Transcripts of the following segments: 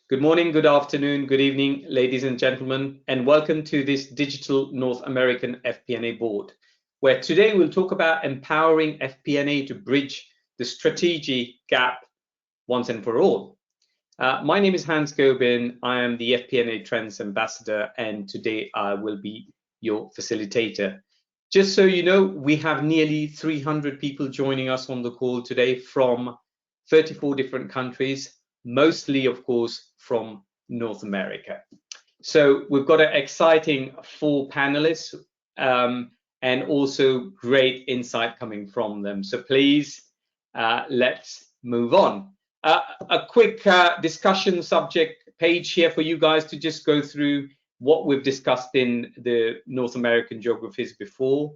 Good morning, good afternoon, good evening, ladies and gentlemen, and welcome to this Digital North American FP&A board, where today we'll talk about empowering FP&A to bridge the strategy gap once and for all. My name is Hans Gobin. I am the FP&A Trends Ambassador, and today I will be your facilitator. Just so you know, we have nearly 300 people joining us on the call today from 34 different countries, mostly, of course, from North America. So we've got an exciting 4 panelists and also great insight coming from them. So please, let's move on. A quick discussion subject page here for you guys to just go through what we've discussed in the North American geographies before.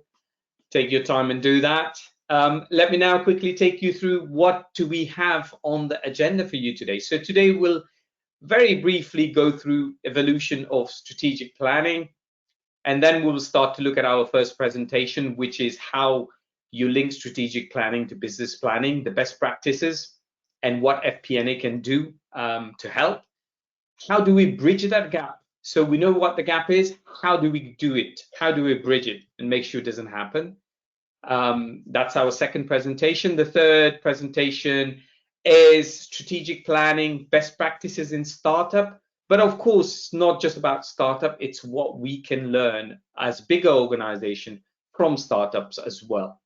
Take your time and do that. Let me now quickly take you through what do we have on the agenda for you today. So today we'll very briefly go through evolution of strategic planning, and then we'll start to look at our first presentation, which is how you link strategic planning to business planning, the best practices, and what FP&A can do to help. How do we bridge that gap? So we know what the gap is. How do we do it? How do we bridge it and make sure it doesn't happen? That's our second presentation. The third presentation is strategic planning, best practices in startup. But of course, it's not just about startup. It's what we can learn as bigger organization from startups as well.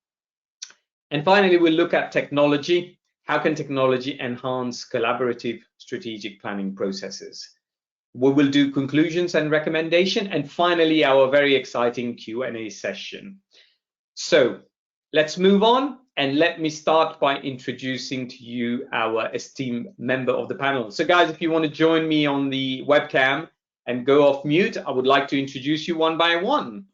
And finally, we'll look at technology. How can technology enhance collaborative strategic planning processes? We will do conclusions and recommendation, and finally, our very exciting Q&A session. So let's move on, and let me start by introducing to you our esteemed member of the panel. So guys, if you want to join me on the webcam and go off mute, I would like to introduce you one by one.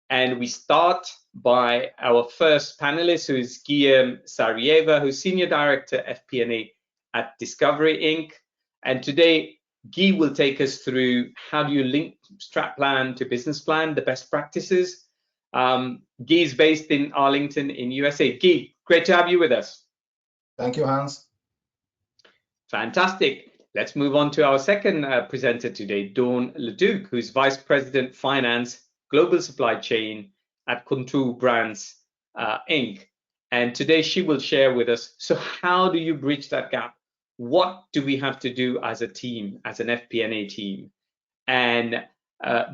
And we start by our first panelist, who is Guillaume Sarieva, who's Senior Director FP&A at Discovery Inc. And today, Guy will take us through how do you link strat plan to business plan, the best practices. Guy is based in Arlington in USA. Guy, great to have you with us. Thank you, Hans. Fantastic. Let's move on to our second presenter today, Dawn Leduc, who's Vice President Finance, Global Supply Chain at Contour Brands Inc. And today she will share with us, so how do you bridge that gap? What do we have to do as a team, as an FP&A team? And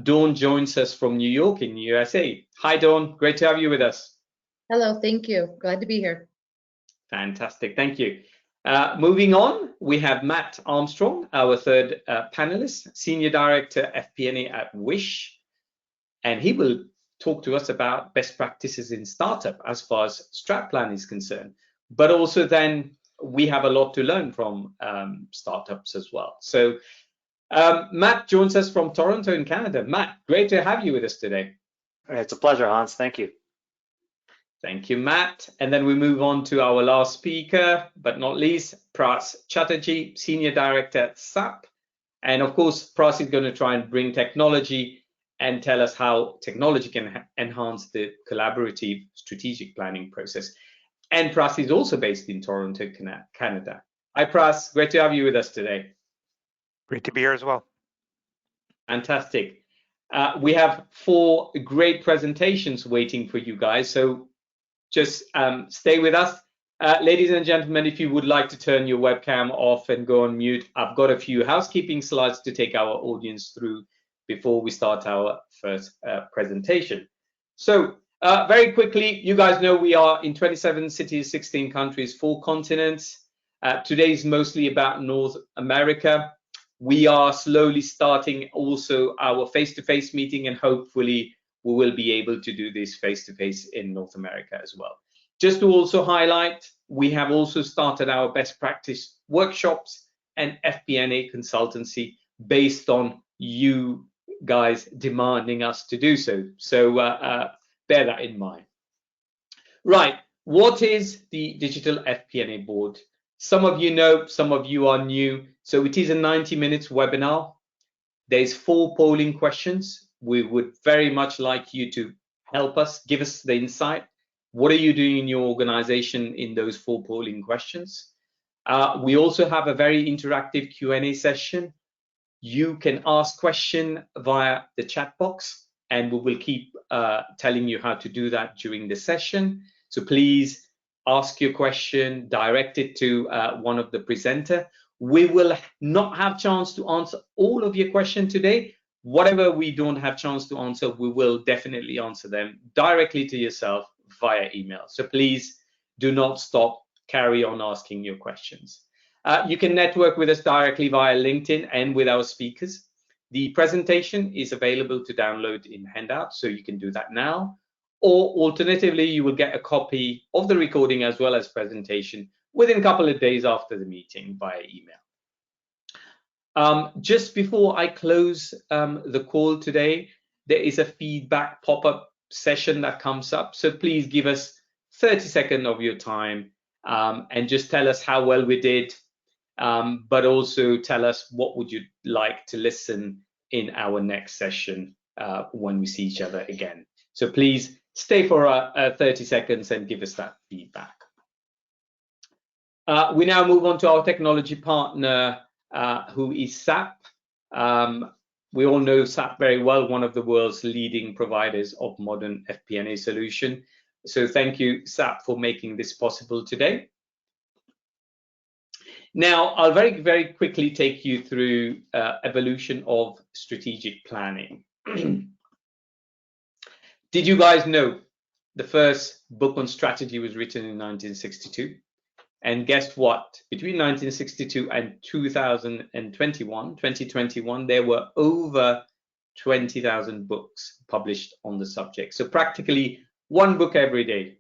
Dawn joins us from New York in USA. Hi, Dawn. Great to have you with us. Hello. Thank you. Glad to be here. Fantastic. Thank you. Moving on, we have Matt Armstrong, our third panelist, Senior Director FP&A at Wish. And he will talk to us about best practices in startup as far as strat plan is concerned. But also then we have a lot to learn from startups as well. So Matt joins us from Toronto in Canada. Matt, great to have you with us today. It's a pleasure, Hans. Thank you. Thank you, Matt. And then we move on to our last speaker, but not least, Pras Chatterjee, Senior Director at SAP. And of course, Pras is going to try and bring technology and tell us how technology can enhance the collaborative strategic planning process. And Pras is also based in Toronto, Canada. Hi, Pras. Great to have you with us today. Great to be here as well. Fantastic. We have 4 great presentations waiting for you guys. So just stay with us. Ladies and gentlemen, if you would like to turn your webcam off and go on mute, I've got a few housekeeping slides to take our audience through before we start our first presentation. So very quickly, you guys know we are in 27 cities, 16 countries, 4 continents. Today is mostly about North America. We are slowly starting also our face-to-face meeting, and hopefully we will be able to do this face-to-face in North America as well. Just to also highlight, we have also started our best practice workshops and FP&A consultancy based on you guys demanding us to do so. So bear that in mind. Right, what is the Digital FP&A Board? Some of you know, some of you are new. So it is a 90 minutes webinar. There's 4 polling questions. We would very much like you to help us, give us the insight. What are you doing in your organization in those 4 polling questions? We also have a very interactive Q&A session. You can ask questions via the chat box, and we will keep telling you how to do that during the session. So please ask your question, direct it to one of the presenter. We will not have chance to answer all of your questions today. Whatever we don't have chance to answer, we will definitely answer them directly to yourself via email. So please do not stop, carry on asking your questions. You can network with us directly via LinkedIn and with our speakers. The presentation is available to download in Handout, so you can do that now. Or alternatively, you will get a copy of the recording as well as presentation within a couple of days after the meeting via email. Just before I close the call today, there is a feedback pop-up session that comes up. So please give us 30 seconds of your time and just tell us how well we did, but also tell us what would you like to listen in our next session when we see each other again. So please stay for 30 seconds and give us that feedback. We now move on to our technology partner, who is Sap. We all know Sap very well, one of the world's leading providers of modern FP&A solution. So thank you, Sap, for making this possible today. Now, I'll very, very quickly take you through evolution of strategic planning. Did you guys know the first book on strategy was written in 1962? And guess what? Between 1962 and 2021, there were over 20,000 books published on the subject. So practically one book every day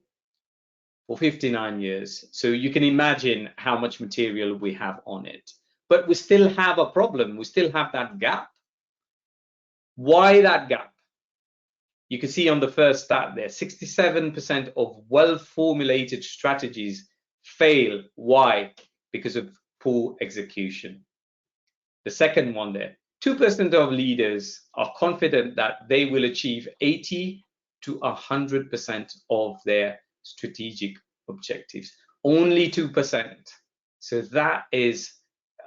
for 59 years. So you can imagine how much material we have on it. But we still have a problem. We still have that gap. Why that gap? You can see on the first stat there, 67% of well-formulated strategies fail. Why? Because of poor execution. The second one there, 2% of leaders are confident that they will achieve 80 to 100% of their strategic objectives. Only 2%. So that is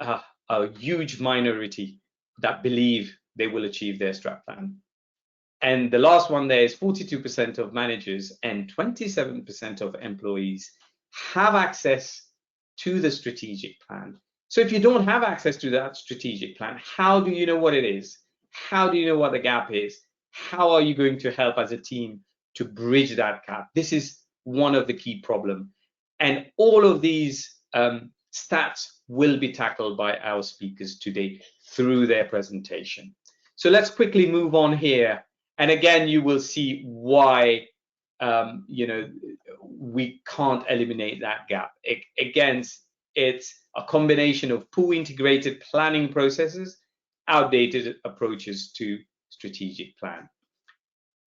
a huge minority that believe they will achieve their strat plan. And the last one there is 42% of managers and 27% of employees have access to the strategic plan. So if you don't have access to that strategic plan, how do you know what it is? How do you know what the gap is? How are you going to help as a team to bridge that gap? This is one of the key problems. And all of these stats will be tackled by our speakers today through their presentation. So let's quickly move on here. And again, you will see why we can't eliminate that gap. Again, it's a combination of poor integrated planning processes, outdated approaches to strategic plan.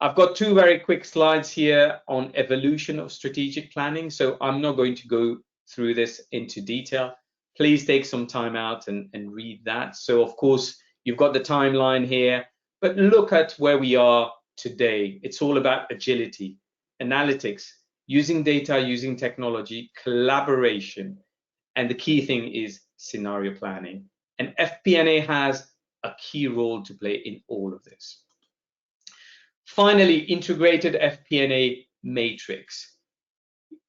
I've got two very quick slides here on evolution of strategic planning, so I'm not going to go through this into detail. Please take some time out and read that. So of course, you've got the timeline here, but look at where we are today. It's all about agility, analytics, using data, using technology, collaboration, and the key thing is scenario planning. And FP&A has a key role to play in all of this. Finally, integrated FP&A matrix.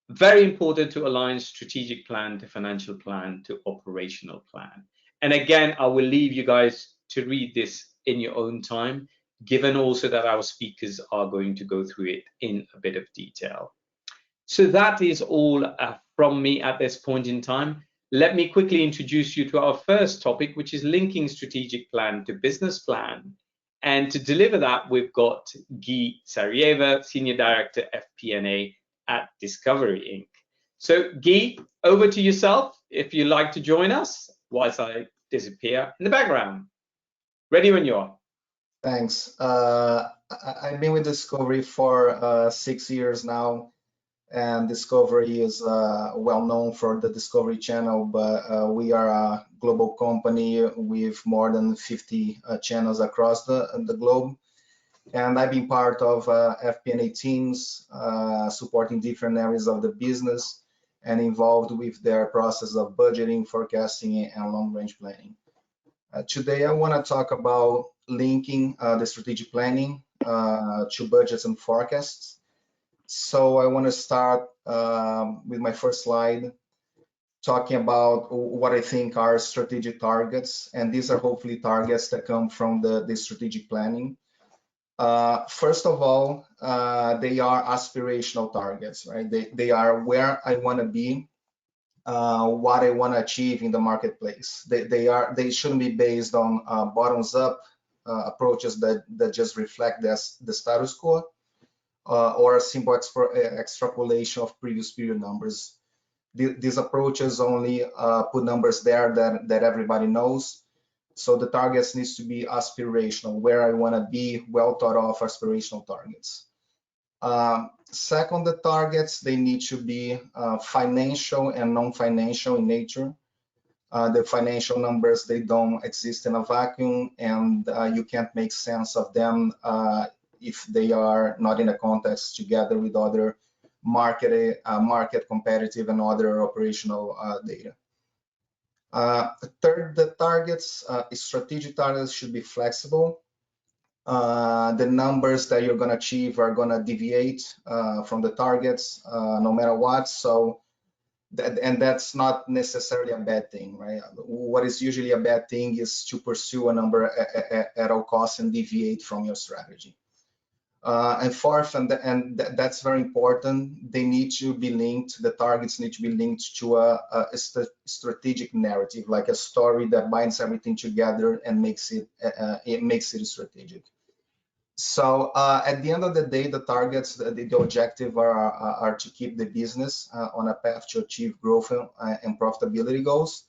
Very important to align strategic plan to financial plan to operational plan. And again, I will leave you guys to read this in your own time, given also that our speakers are going to go through it in a bit of detail. So that is all from me at this point in time. Let me quickly introduce you to our first topic, which is linking strategic plan to business plan. And to deliver that, we've got Guy Sarieva, Senior Director, FP&A at Discovery Inc. So Guy, over to yourself, if you'd like to join us, whilst I disappear in the background. Ready when you are. Thanks. I've been with Discovery for 6 years now, and Discovery is well known for the Discovery Channel, but we are a global company with more than 50 channels across the globe. And I've been part of FP&A teams supporting different areas of the business. and involved with their process of budgeting, forecasting, and long-range planning. Today, I want to talk about linking the strategic planning to budgets and forecasts. So I want to start with my first slide, talking about what I think are strategic targets, and these are hopefully targets that come from the strategic planning. First of all, they are aspirational targets, right? They are where I want to be, what I want to achieve in the marketplace. They shouldn't be based on bottoms-up approaches that just reflect the status quo or a simple extrapolation of previous period numbers. These approaches only put numbers there that everybody knows. So the targets needs to be aspirational, where I want to be, well thought of aspirational targets. Second, the targets, they need to be financial and non-financial in nature. The financial numbers, they don't exist in a vacuum, and you can't make sense of them if they are not in a context together with other market competitive and other operational data. Third, the targets, strategic targets should be flexible. The numbers that you're going to achieve are going to deviate from the targets no matter what. So, that's not necessarily a bad thing, right? What is usually a bad thing is to pursue a number at all costs and deviate from your strategy. And fourth, and that's very important, they need to be linked, the targets need to be linked to a strategic narrative, like a story that binds everything together and makes it strategic. So at the end of the day, the targets, the objective are to keep the business on a path to achieve growth and profitability goals.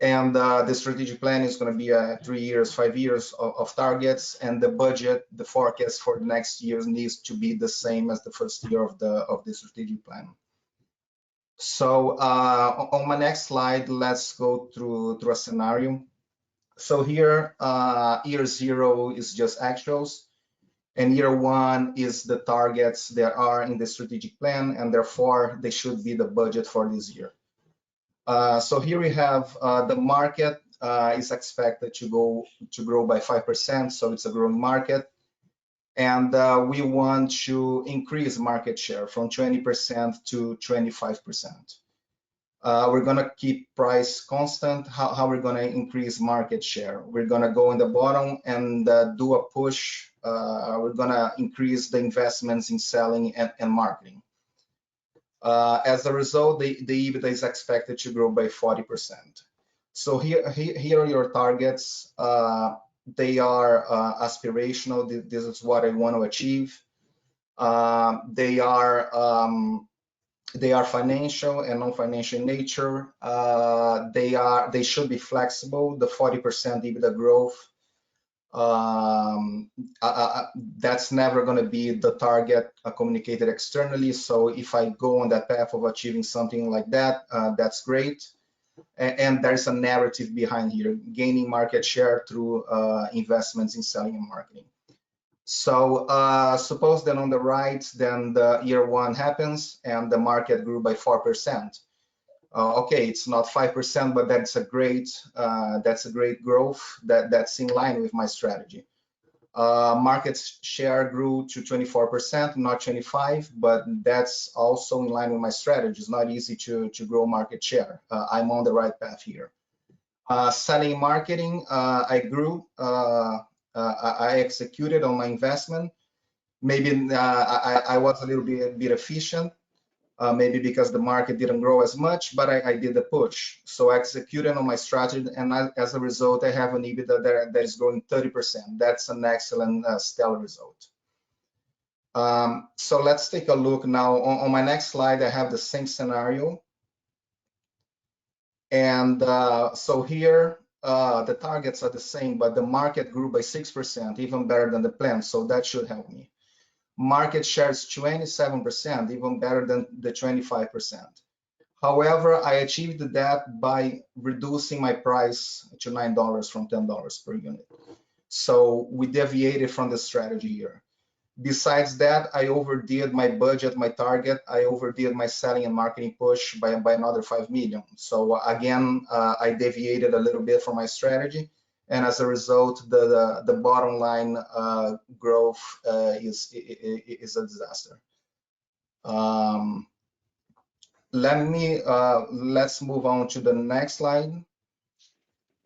And the strategic plan is going to be 3 years, 5 years of targets, and the budget, the forecast for the next year needs to be the same as the first year of the strategic plan. So on my next slide, let's go through a scenario. So here, year 0 is just actuals, and year 1 is the targets that are in the strategic plan, and therefore they should be the budget for this year. So here we have the market is expected to grow by 5%, so it's a growing market, and we want to increase market share from 20% to 25%. We're going to keep price constant. How we're going to increase market share? We're going to go in the bottom and do a push. We're going to increase the investments in selling and marketing. As a result, the EBITDA is expected to grow by 40%. So here are your targets. They are aspirational. This is what I want to achieve. They are financial and non-financial in nature. They should be flexible. The 40% EBITDA growth, that's never going to be the target communicated externally. So if I go on that path of achieving something like that, that's great. And there's a narrative behind here, gaining market share through investments in selling and marketing. So suppose that on the right, then the year 1 happens and the market grew by 4%. Okay, it's not 5%, but that's a great growth. That's in line with my strategy. Market share grew to 24%, not 25%, but that's also in line with my strategy. It's not easy to grow market share. I'm on the right path here. Selling and marketing, I grew. I executed on my investment. Maybe I was a little bit efficient. Maybe because the market didn't grow as much, but I did the push. So I executed on my strategy, and as a result, I have an EBITDA that is growing 30%. That's an excellent, stellar result. So let's take a look now. On my next slide, I have the same scenario. And so here, the targets are the same, but the market grew by 6%, even better than the plan. So that should help me. Market share is 27%, even better than the 25%. However, I achieved that by reducing my price to $9 from $10 per unit. So we deviated from the strategy here. Besides that, I overdid my budget, my target. I overdid my selling and marketing push by another 5 million. So again, I deviated a little bit from my strategy, and as a result, the bottom line growth is a disaster. Let's move on to the next slide.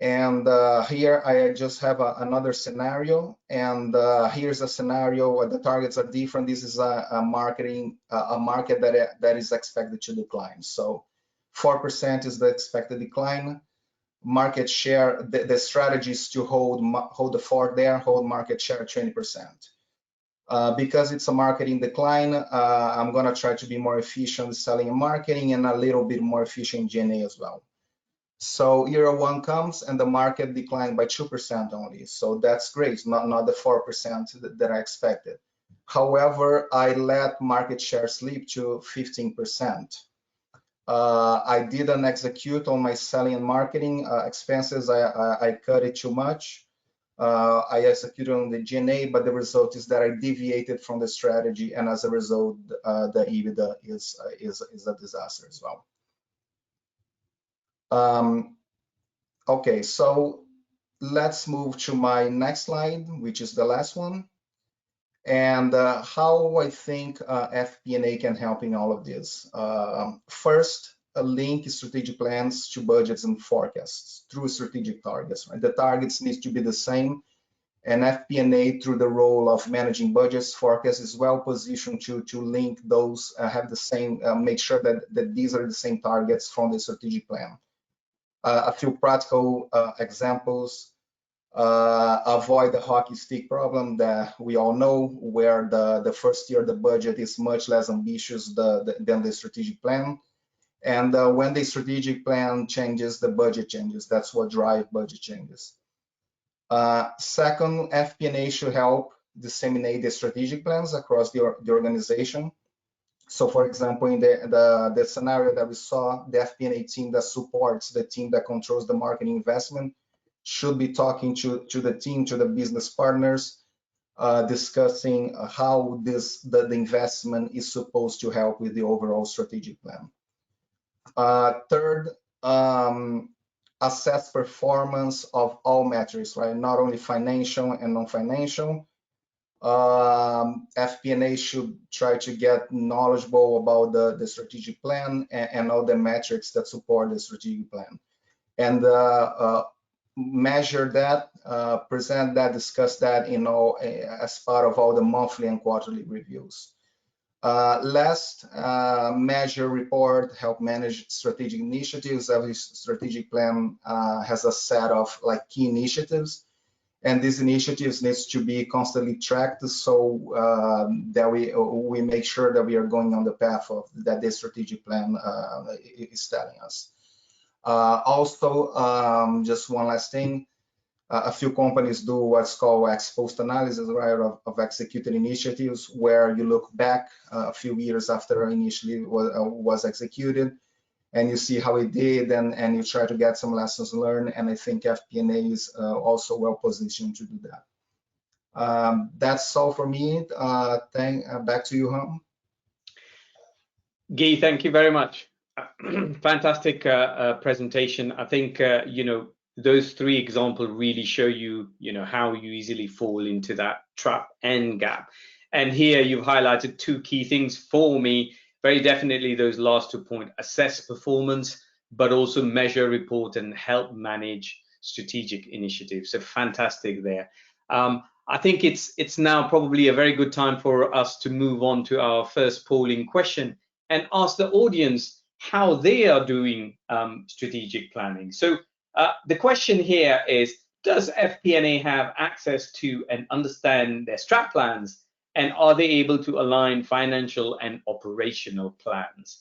And here I just have another scenario, and here's a scenario where the targets are different. This is a market that is expected to decline. So 4% is the expected decline. Market share, the strategy is to hold the fort there, hold market share at 20%. Because it's a marketing decline, I'm going to try to be more efficient in selling and marketing, and a little bit more efficient in G&A as well. So year one comes and the market declined by 2% only. So that's great, not the 4% that I expected. However, I let market share slip to 15%. I didn't execute on my selling and marketing expenses. I cut it too much. I executed on the G&A, but the result is that I deviated from the strategy, and as a result, the EBITDA is a disaster as well. Okay, so let's move to my next slide, which is the last one, and how I think FP&A can help in all of this. First, link strategic plans to budgets and forecasts through strategic targets. Right? The targets need to be the same, and FP&A, through the role of managing budgets, forecasts, is well positioned to link those, have the same, make sure that these are the same targets from the strategic plan. A few practical examples. Avoid the hockey stick problem that we all know, where the first year the budget is much less ambitious than the strategic plan. And when the strategic plan changes, the budget changes. That's what drives budget changes. Second, FP&A should help disseminate the strategic plans across the organization. So, for example, in the scenario that we saw, the FP&A team that supports the team that controls the marketing investment should be talking to the team, to the business partners, discussing how the investment is supposed to help with the overall strategic plan. Third, assess performance of all metrics, right? Not only financial and non-financial. FP&A should try to get knowledgeable about the strategic plan and all the metrics that support the strategic plan, and measure that, present that, discuss that as part of all the monthly and quarterly reviews. Last, measure, report, help manage strategic initiatives. Every strategic plan has a set of key initiatives, and these initiatives needs to be constantly tracked, so that we make sure that we are going on the path of that the strategic plan is telling us. Also, just one last thing, a few companies do what's called ex-post analysis, right, of executed initiatives, where you look back a few years after initially was executed, and you see how it did, and you try to get some lessons learned. And I think FP&A is also well positioned to do that. That's all for me. Back to you, Ham. Guy, thank you very much. Fantastic presentation. I think those three examples really show you how you easily fall into that trap and gap. And here you've highlighted two key things for me. Very definitely those last 2 points: assess performance, but also measure, report, and help manage strategic initiatives. So fantastic there. I think it's now probably a very good time for us to move on to our first polling question and ask the audience how they are doing strategic planning. So the question here is, does FP&A have access to and understand their strat plans? And are they able to align financial and operational plans?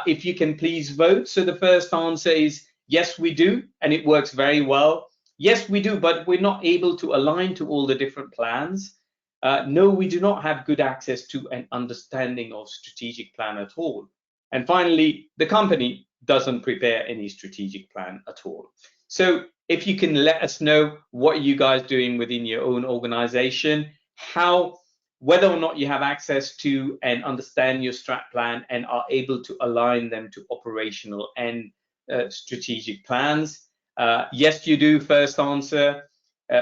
If you can please vote. So the first answer is yes, we do, and it works very well. Yes, we do, but we're not able to align to all the different plans. No, we do not have good access to an understanding of strategic plan at all. And finally, the company doesn't prepare any strategic plan at all. So if you can let us know what you guys are doing within your own organization, how whether or not you have access to and understand your strat plan and are able to align them to operational and strategic plans. Yes, you do, first answer.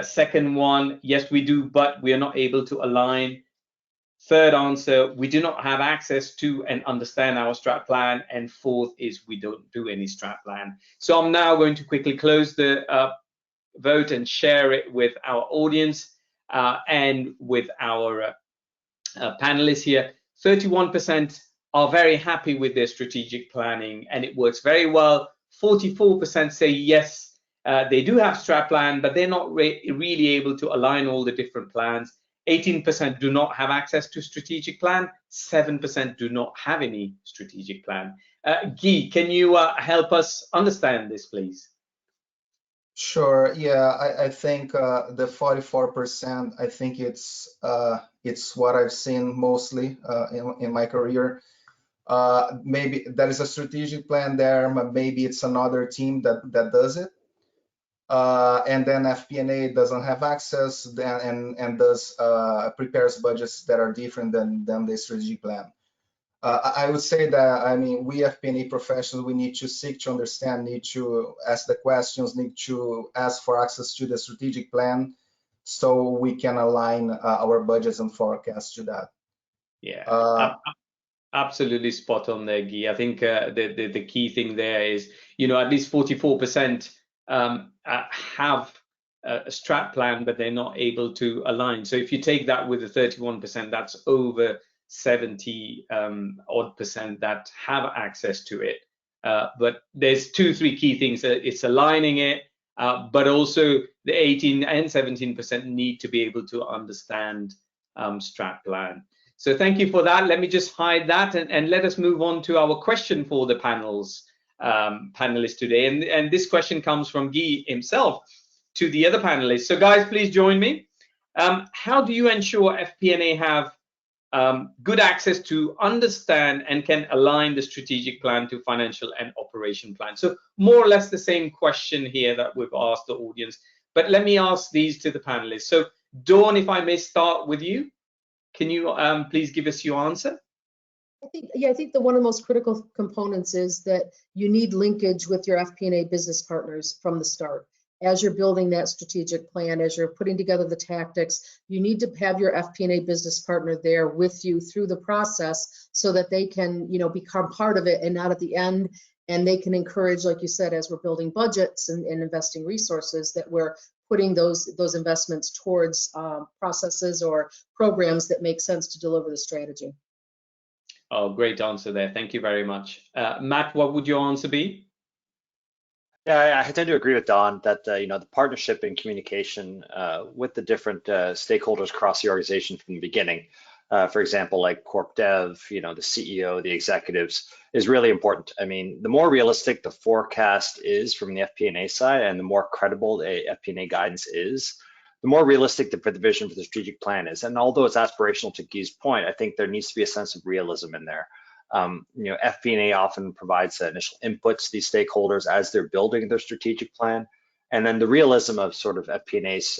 Second one, yes, we do, but we are not able to align. Third answer, we do not have access to and understand our strat plan. And fourth is we don't do any strat plan. So I'm now going to quickly close the vote and share it with our audience and with our panelists here. 31% are very happy with their strategic planning and it works very well. 44% say yes, they do have strat plan, but they're not really able to align all the different plans. 18% do not have access to strategic plan. 7% do not have any strategic plan. Guy, can you help us understand this, please? Sure. Yeah, I think the 44%, I think it's what I've seen mostly in my career. Maybe there is a strategic plan there, but maybe it's another team that does it. And then FP&A doesn't have access and does prepares budgets that are different than the strategic plan. I would say that, I mean, we FP&A professionals, we need to seek to understand, need to ask the questions, need to ask for access to the strategic plan so we can align our budgets and forecasts to that. Yeah, absolutely spot on there, Guy. I think the key thing there is, at least 44% have a strat plan, but they're not able to align. So if you take that with the 31%, that's over 70 odd percent that have access to it. But there's 2-3 key things. It's aligning it, but also the 18 and 17% need to be able to understand strat plan. So thank you for that. Let me just hide that and let us move on to our question for the panelists today. And this question comes from Guy himself to the other panelists. So guys, please join me. How do you ensure FP&A have good access to understand and can align the strategic plan to financial and operation plan? So more or less the same question here that we've asked the audience, but let me ask these to the panelists. So Dawn, if I may start with you, can you please give us your answer? I think one of the most critical components is that you need linkage with your FP&A business partners from the start. As you're building that strategic plan, as you're putting together the tactics, you need to have your FP&A business partner there with you through the process so that they can, become part of it and not at the end. And they can encourage, like you said, as we're building budgets and investing resources, that we're putting those investments towards processes or programs that make sense to deliver the strategy. Oh, great answer there. Thank you very much. Matt, what would your answer be? Yeah, I tend to agree with Don that the partnership and communication with the different stakeholders across the organization from the beginning, for example, like Corp Dev, the CEO, the executives, is really important. I mean, the more realistic the forecast is from the FP&A side and the more credible the FP&A guidance is, the more realistic the vision for the strategic plan is. And although it's aspirational to Guy's point, I think there needs to be a sense of realism in there. FP&A often provides initial inputs to these stakeholders as they're building their strategic plan. And then the realism of sort of FP&A's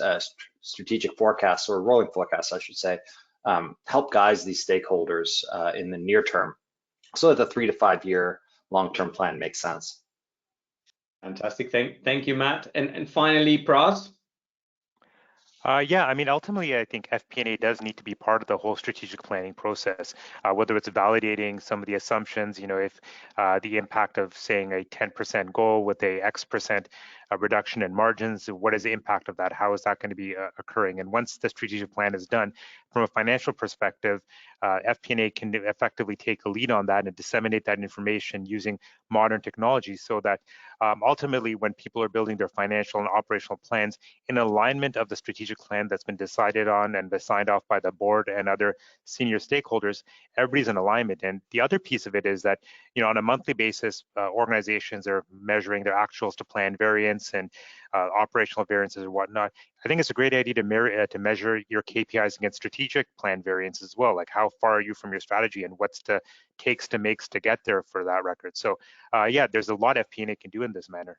strategic forecasts, or rolling forecasts, I should say, help guide these stakeholders in the near term so that the 3 to 5 year long-term plan makes sense. Fantastic. Thank you, Matt. And finally, Pras. Yeah, I mean, ultimately, I think FP&A does need to be part of the whole strategic planning process, whether it's validating some of the assumptions, if the impact of saying a 10% goal with a X% reduction in margins, what is the impact of that? How is that going to be occurring? And once the strategic plan is done, from a financial perspective, FP&A can effectively take a lead on that and disseminate that information using modern technology so that ultimately when people are building their financial and operational plans in alignment of the strategic plan that's been decided on and signed off by the board and other senior stakeholders, everybody's in alignment. And the other piece of it is that, on a monthly basis, organizations are measuring their actuals to plan variance and operational variances and whatnot. I think it's a great idea to measure your KPIs against strategic plan variance as well. Like, how far are you from your strategy and what's the takes to makes to get there for that record? So yeah, there's a lot FP&A can do in this manner.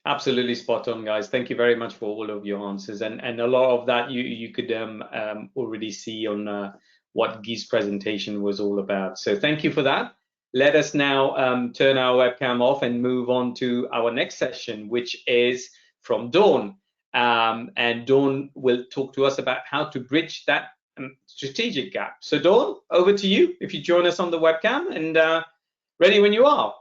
Absolutely spot on, guys. Thank you very much for all of your answers, and a lot of that you could already see on what Guy's presentation was all about. So thank you for that. Let us now turn our webcam off and move on to our next session, which is from Dawn. And Dawn will talk to us about how to bridge that strategic gap. So Dawn, over to you. If you join us on the webcam, and ready when you are.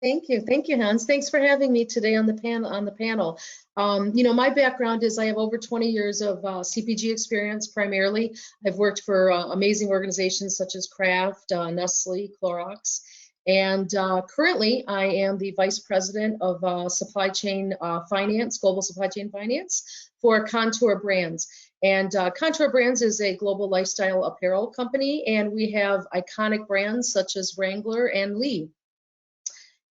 Thank you, Hans. Thanks for having me today on the panel. You know, my background is I have over 20 years of CPG experience primarily. I've worked for amazing organizations such as Kraft, Nestle, Clorox, and currently I am the Vice President of Supply Chain Finance, Global Supply Chain Finance for Contour Brands. And Contour Brands is a global lifestyle apparel company, and we have iconic brands such as Wrangler and Lee.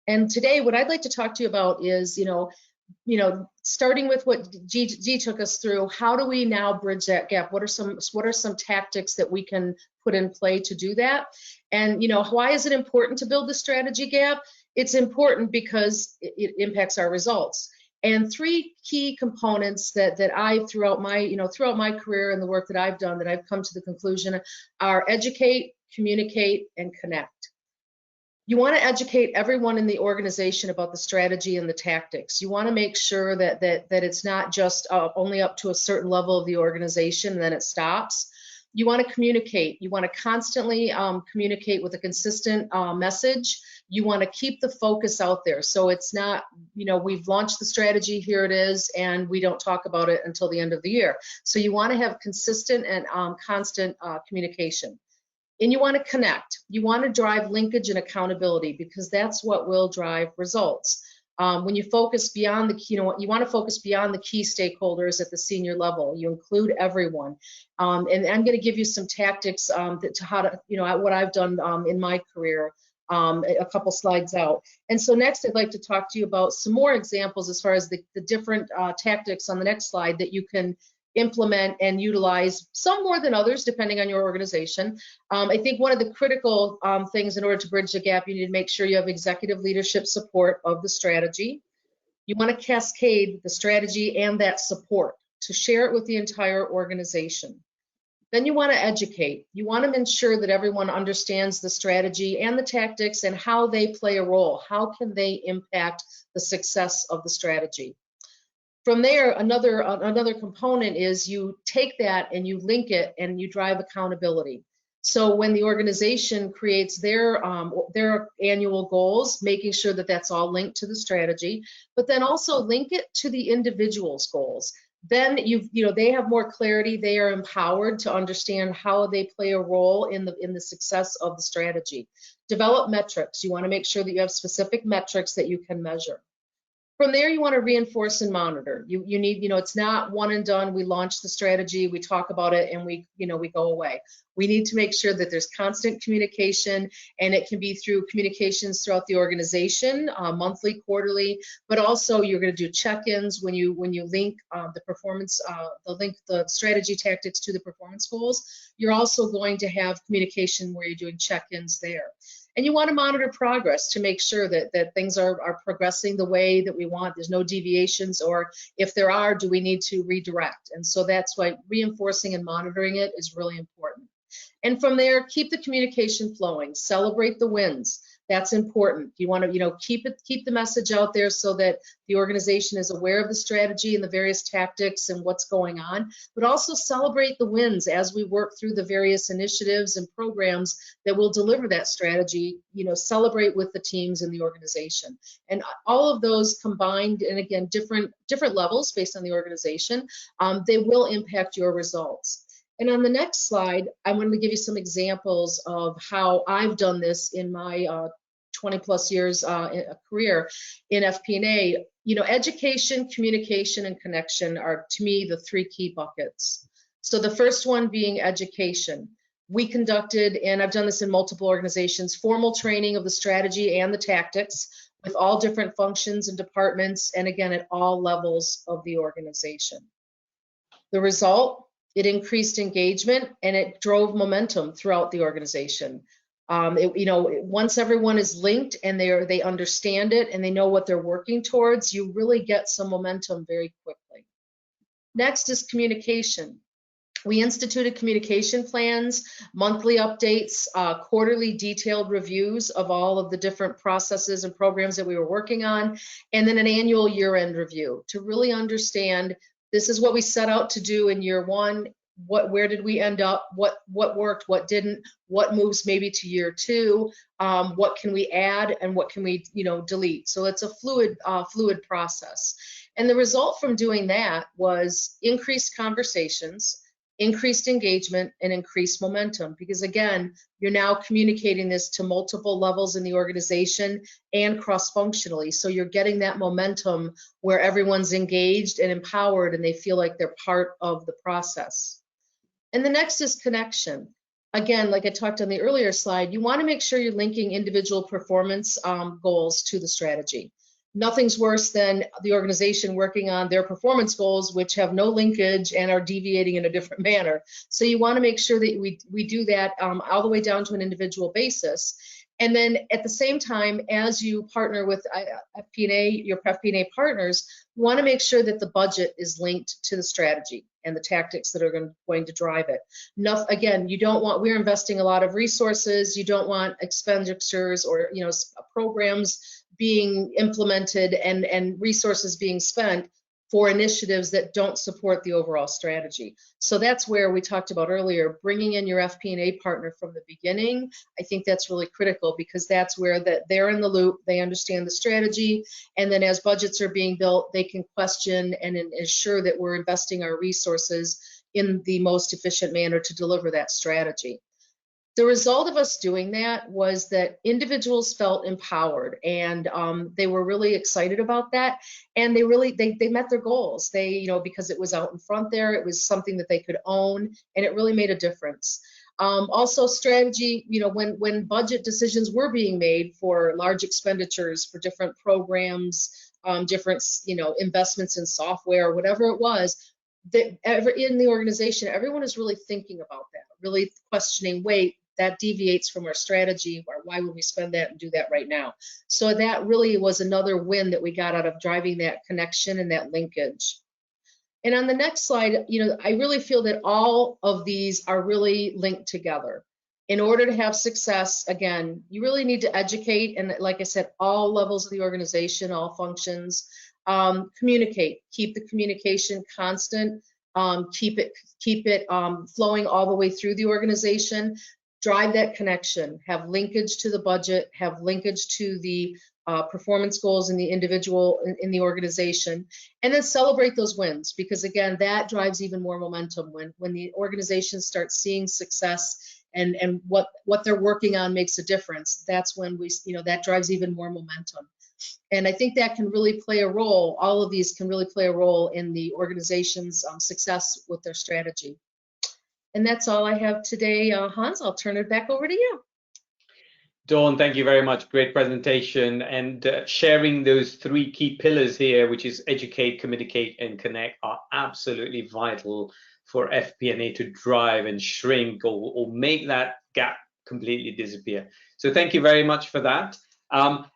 And today, what I'd like to talk to you about is, you know, starting with what G took us through. How do we now bridge that gap? What are some tactics that we can put in play to do that? And you know, why is it important to build the strategy gap? It's important because it impacts our results. And three key components that I throughout my career and the work that I've done, that I've come to the conclusion are educate, communicate, and connect. You want to educate everyone in the organization about the strategy and the tactics. You want to make sure that it's not just only up to a certain level of the organization and then it stops. You want to communicate. You want to constantly communicate with a consistent message. You want to keep the focus out there. So it's not, you know, we've launched the strategy, here it is, and we don't talk about it until the end of the year. So you want to have consistent and constant communication. And you want to connect. You want to drive linkage and accountability, because that's what will drive results. When you focus beyond the, you want to focus beyond the key stakeholders at the senior level. You include everyone. And I'm going to give you some tactics to how to, what I've done in my career, a couple slides out. And so next, I'd like to talk to you about some more examples as far as the different tactics on the next slide that you can implement and utilize, some more than others, depending on your organization. I think one of the critical things in order to bridge the gap, you need to make sure you have executive leadership support of the strategy. You want to cascade the strategy and that support to share it with the entire organization. Then you want to educate. You want to ensure that everyone understands the strategy and the tactics and how they play a role. How can they impact the success of the strategy? From there, another component is you take that and you link it and you drive accountability. So when the organization creates their annual goals, making sure that that's all linked to the strategy, but then also link it to the individual's goals. Then they have more clarity. They are empowered to understand how they play a role in the success of the strategy. Develop metrics. You want to make sure that you have specific metrics that you can measure. From there, you want to reinforce and monitor. You need, it's not one and done. We launch the strategy, we talk about it, and we go away. We need to make sure that there's constant communication, and it can be through communications throughout the organization, monthly, quarterly, but also you're going to do check-ins when you link the strategy tactics to the performance goals. You're also going to have communication where you're doing check-ins there. And you want to monitor progress to make sure that things are progressing the way that we want. There's no deviations, or if there are, do we need to redirect? And so that's why reinforcing and monitoring it is really important. And from there, keep the communication flowing. Celebrate the wins. That's important. You want to, keep the message out there so that the organization is aware of the strategy and the various tactics and what's going on, but also celebrate the wins as we work through the various initiatives and programs that will deliver that strategy. Celebrate with the teams in the organization. And all of those combined, and again, different levels based on the organization, they will impact your results. And on the next slide, I'm going to give you some examples of how I've done this in my 20+ years career in FP&A. Education, communication, and connection are, to me, the three key buckets. So the first one being education. We conducted, and I've done this in multiple organizations, formal training of the strategy and the tactics with all different functions and departments, and again, at all levels of the organization. The result? It increased engagement and it drove momentum throughout the organization. Once everyone is linked and they understand it and they know what they're working towards, you really get some momentum very quickly. Next is communication. We instituted communication plans, monthly updates, quarterly detailed reviews of all of the different processes and programs that we were working on, and then an annual year-end review to really understand this is what we set out to do in year one. Where did we end up? What worked? What didn't? What moves maybe to year two? What can we add and what can we delete? So it's a fluid process. And the result from doing that was increased conversations, increased engagement, and increased momentum, because again, you're now communicating this to multiple levels in the organization and cross-functionally. So you're getting that momentum where everyone's engaged and empowered and they feel like they're part of the process. And the next is connection. Again, like I talked on the earlier slide, you want to make sure you're linking individual performance goals to the strategy. Nothing's worse than the organization working on their performance goals, which have no linkage and are deviating in a different manner. So you want to make sure that we do that all the way down to an individual basis. And then at the same time, as you partner with FP&A, your FP&A partners, you want to make sure that the budget is linked to the strategy and the tactics that are going to drive it. Again, you don't want, we're investing a lot of resources, you don't want expenditures or programs being implemented and resources being spent for initiatives that don't support the overall strategy. So that's where we talked about earlier, bringing in your FP&A partner from the beginning. I think that's really critical because that's where they're in the loop, they understand the strategy, and then as budgets are being built, they can question and ensure that we're investing our resources in the most efficient manner to deliver that strategy. The result of us doing that was that individuals felt empowered and they were really excited about that, and they met their goals. They, because it was out in front there, it was something that they could own, and it really made a difference. Also strategy, when budget decisions were being made for large expenditures for different programs, different, investments in software, whatever it was, that in the organization, everyone is really thinking about that, really questioning, wait, that deviates from our strategy, or why would we spend that and do that right now? So that really was another win that we got out of driving that connection and that linkage. And on the next slide, I really feel that all of these are really linked together. In order to have success, again, you really need to educate, and like I said, all levels of the organization, all functions. Communicate, keep the communication constant, keep it flowing all the way through the organization. Drive that connection, have linkage to the budget, have linkage to the performance goals in the individual in the organization, and then celebrate those wins, because again, that drives even more momentum when the organization starts seeing success and what they're working on makes a difference. That's when that drives even more momentum. And I think that can really play a role, all of these can really play a role in the organization's success with their strategy. And that's all I have today, Hans. I'll turn it back over to you. Dawn, thank you very much. Great presentation, and sharing those three key pillars here, which is educate, communicate, and connect, are absolutely vital for FP&A to drive and shrink or make that gap completely disappear. So thank you very much for that.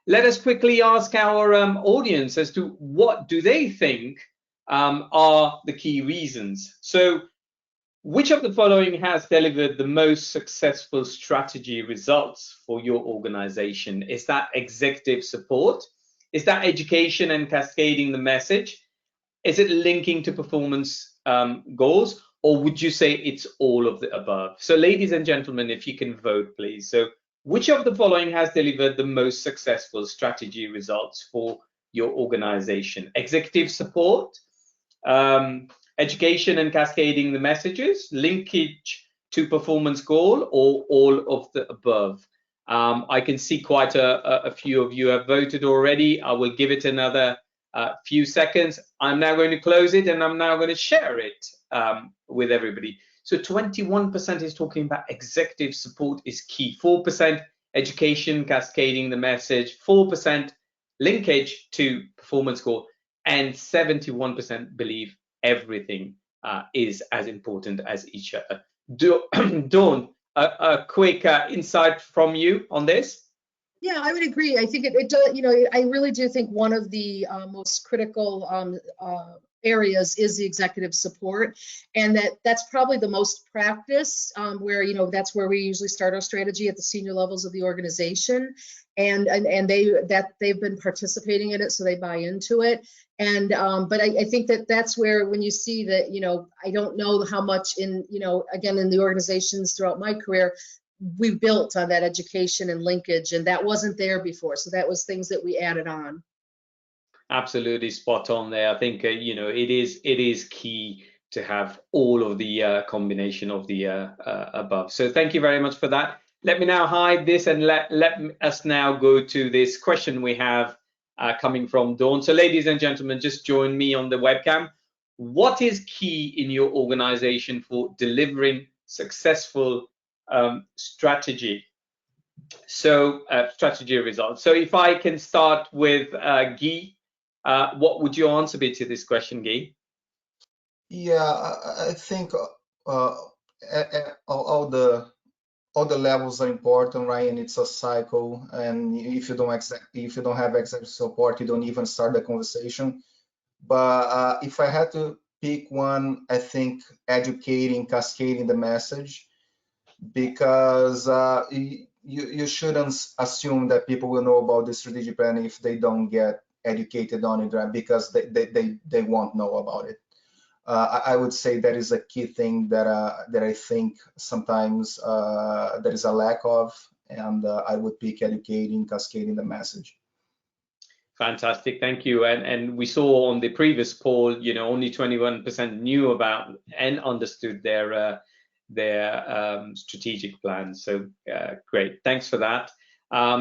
Let us quickly ask our audience as to what do they think are the key reasons. So which of the following has delivered the most successful strategy results for your organization? Is that executive support? Is that education and cascading the message? Is it linking to performance goals? Or would you say it's all of the above? So ladies and gentlemen, if you can vote, please. So which of the following has delivered the most successful strategy results for your organization? Executive support? Education and cascading the messages, linkage to performance goal, or all of the above? I can see quite a few of you have voted already. I will give it another few seconds. I'm now going to close it, and I'm now going to share it with everybody. So 21% is talking about executive support is key, 4% education, cascading the message, 4% linkage to performance goal, and 71% believe everything is as important as each other. Dawn, a quick insight from you on this? Yeah, I would agree. I think it does, you know, I really do think one of the most critical areas is the executive support, and that's probably the most practice where, you know, that's where we usually start our strategy at the senior levels of the organization, and they've been participating in it, so they buy into it. And but I think that's where, when you see that, you know, I don't know how much in, you know, again, in the organizations throughout my career, we built on that education and linkage, and that wasn't there before. So that was things that we added on. Absolutely spot on there. I think you know, it is key to have all of the combination of the above. So thank you very much for that. Let me now hide this and let us now go to this question we have coming from Dawn. So ladies and gentlemen, just join me on the webcam. What is key in your organization for delivering successful strategy? So strategy results. So if I can start with Guy, what would your answer be to this question, Guy? Yeah, I think all the levels are important, right? And it's a cycle. And if you don't have executive support, you don't even start the conversation. But if I had to pick one, I think educating, cascading the message, because you shouldn't assume that people will know about the strategic plan if they don't get educated on it, right? Because they won't know about it. I would say that is a key thing that I think sometimes there is a lack of, and I would pick educating, cascading the message. Fantastic, thank you. And we saw on the previous poll, you know, only 21% knew about and understood their strategic plans. So great, thanks for that.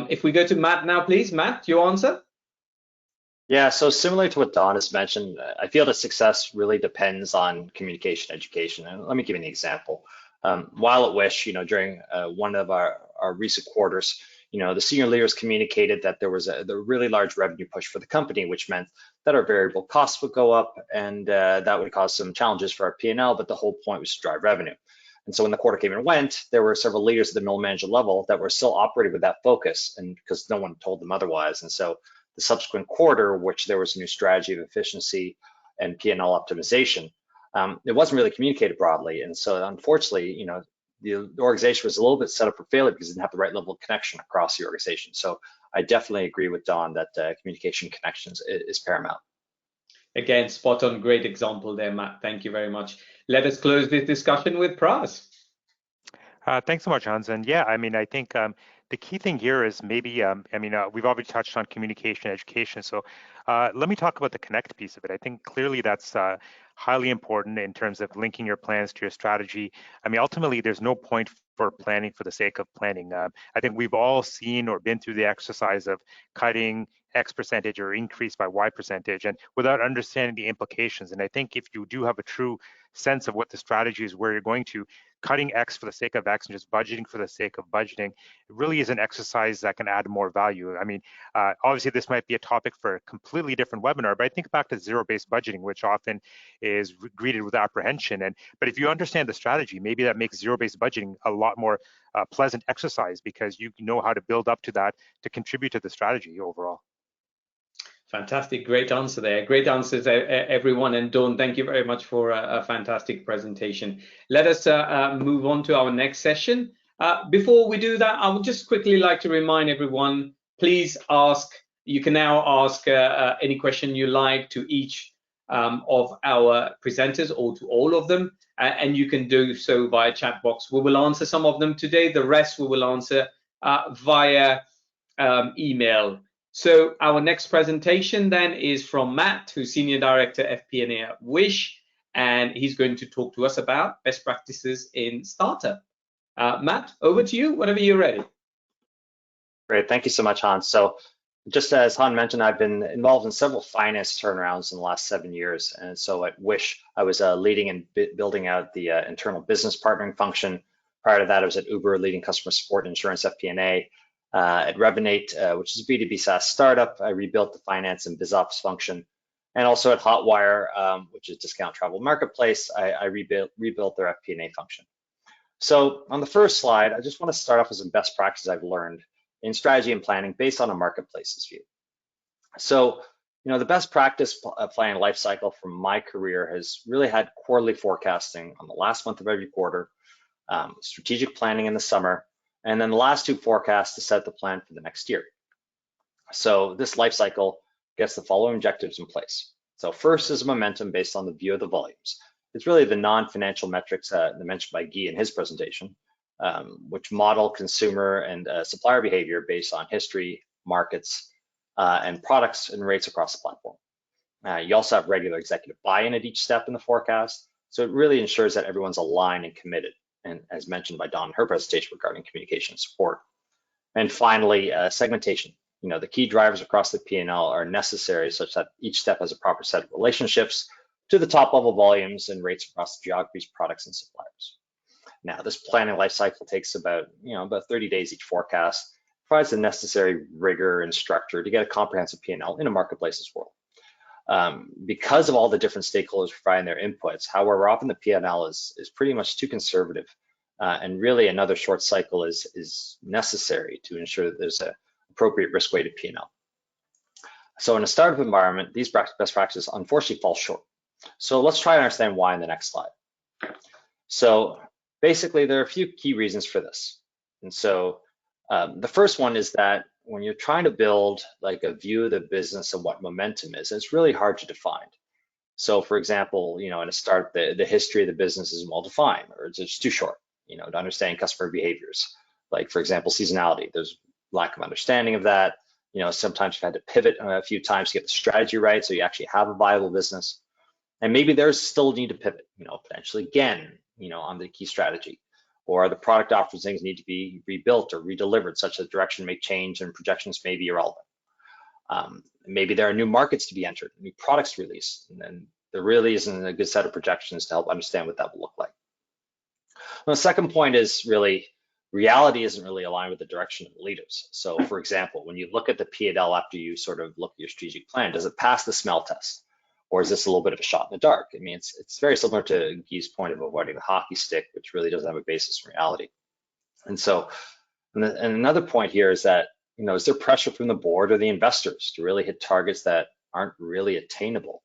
If we go to Matt now, please. Matt, your answer? Yeah, so similar to what Don has mentioned, I feel that success really depends on communication education. And let me give you an example. While at Wish, you know, during one of our recent quarters, you know, the senior leaders communicated that there was a really large revenue push for the company, which meant that our variable costs would go up, and that would cause some challenges for our P&L, but the whole point was to drive revenue. And so when the quarter came and went, there were several leaders at the middle management level that were still operating with that focus, and because no one told them otherwise. And so the subsequent quarter, which there was a new strategy of efficiency and P&L optimization, it wasn't really communicated broadly. And so unfortunately, you know, the organization was a little bit set up for failure because it didn't have the right level of connection across the organization. So I definitely agree with Don that communication connections is paramount. Again, spot on, great example there, Matt. Thank you very much. Let us close this discussion with Pras. Thanks so much, Hans. And yeah, I mean, I think the key thing here is maybe, we've already touched on communication, education. So let me talk about the connect piece of it. I think clearly that's highly important in terms of linking your plans to your strategy. I mean, ultimately, there's no point for planning for the sake of planning. I think we've all seen or been through the exercise of cutting X percentage or increase by Y percentage, and without understanding the implications. And I think if you do have a true sense of what the strategy is, where you're going to, cutting X for the sake of X and just budgeting for the sake of budgeting, it really is an exercise that can add more value. I mean, obviously this might be a topic for a completely different webinar, but I think back to zero-based budgeting, which often is greeted with apprehension. But if you understand the strategy, maybe that makes zero-based budgeting a lot more pleasant exercise, because you know how to build up to that to contribute to the strategy overall. Fantastic, great answer there. Great answers, everyone. And Dawn, thank you very much for a fantastic presentation. Let us move on to our next session. Before we do that, I would just quickly like to remind everyone, please ask, you can now ask any question you like to each of our presenters or to all of them, and you can do so via chat box. We will answer some of them today. The rest we will answer via email. So our next presentation then is from Matt, who's Senior Director FP&A at Wish, and he's going to talk to us about best practices in startup. Matt, over to you whenever you're ready. Great, thank you so much, Hans. So just as Han mentioned, I've been involved in several finance turnarounds in the last 7 years. And so at Wish, I was leading and building out the internal business partnering function. Prior to that, I was at Uber, leading customer support and insurance FP&A. At Revenate, which is a B2B SaaS startup, I rebuilt the finance and BizOps function. And also at Hotwire, which is discount travel marketplace, I rebuilt their FP&A function. So on the first slide, I just want to start off with some best practices I've learned in strategy and planning based on a marketplace's view. So, the best practice planning life cycle from my career has really had quarterly forecasting on the last month of every quarter, strategic planning in the summer, and then the last 2 forecasts to set the plan for the next year. So this life cycle gets the following objectives in place. So first is momentum based on the view of the volumes. It's really the non-financial metrics mentioned by Guy in his presentation, which model consumer and supplier behavior based on history, markets, and products and rates across the platform. You also have regular executive buy-in at each step in the forecast. So it really ensures that everyone's aligned and committed, and as mentioned by Dawn in her presentation regarding communication and support. And finally, segmentation. The key drivers across the P&L are necessary such that each step has a proper set of relationships to the top level volumes and rates across the geographies, products, and suppliers. Now, this planning life cycle takes about 30 days each forecast, provides the necessary rigor and structure to get a comprehensive P&L in a marketplace's world. Because of all the different stakeholders providing their inputs, however, often the P&L is pretty much too conservative, and really another short cycle is necessary to ensure that there's an appropriate risk-weighted P&L. So in a startup environment, these best practices unfortunately fall short. So let's try and understand why in the next slide. So basically, there are a few key reasons for this. And so the first one is that when you're trying to build like a view of the business and what momentum is, it's really hard to define. So for example, in a startup, the history of the business isn't well defined, or it's just too short, to understand customer behaviors. Like for example, seasonality, there's lack of understanding of that. Sometimes you've had to pivot a few times to get the strategy right, so you actually have a viable business. And maybe there's still a need to pivot, potentially again, on the key strategy, or the product offerings need to be rebuilt or redelivered such that direction may change and projections may be irrelevant. Maybe there are new markets to be entered, new products to release, and then there really isn't a good set of projections to help understand what that will look like. Well, the second point is really reality isn't really aligned with the direction of the leaders. So for example, when you look at the P&L after you sort of look at your strategic plan, does it pass the smell test? Or is this a little bit of a shot in the dark? I mean, it's very similar to Guy's point of avoiding the hockey stick, which really doesn't have a basis in reality. And so, and another point here is that, is there pressure from the board or the investors to really hit targets that aren't really attainable?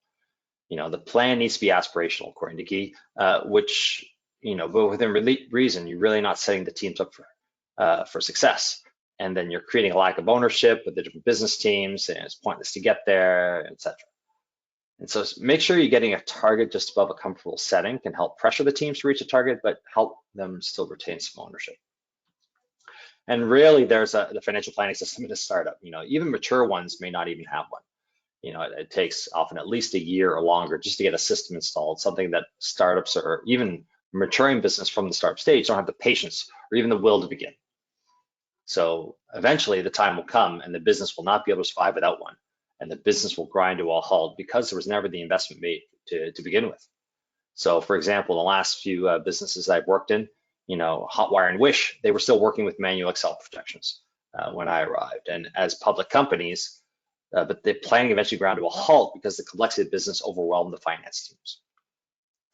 The plan needs to be aspirational, according to Guy, which, but within reason, you're really not setting the teams up for success. And then you're creating a lack of ownership with the different business teams, and it's pointless to get there, etc. And so make sure you're getting a target just above a comfortable setting can help pressure the teams to reach a target, but help them still retain some ownership. And really, there's the financial planning system in a startup. Even mature ones may not even have one. It takes often at least a year or longer just to get a system installed, something that startups or even maturing business from the startup stage don't have the patience or even the will to begin. So eventually the time will come and the business will not be able to survive without one. And the business will grind to a halt because there was never the investment made to begin with. So for example, the last few businesses I've worked in, Hotwire and Wish, they were still working with manual Excel projections when I arrived. And as public companies, but the planning eventually ground to a halt because the complexity of the business overwhelmed the finance teams.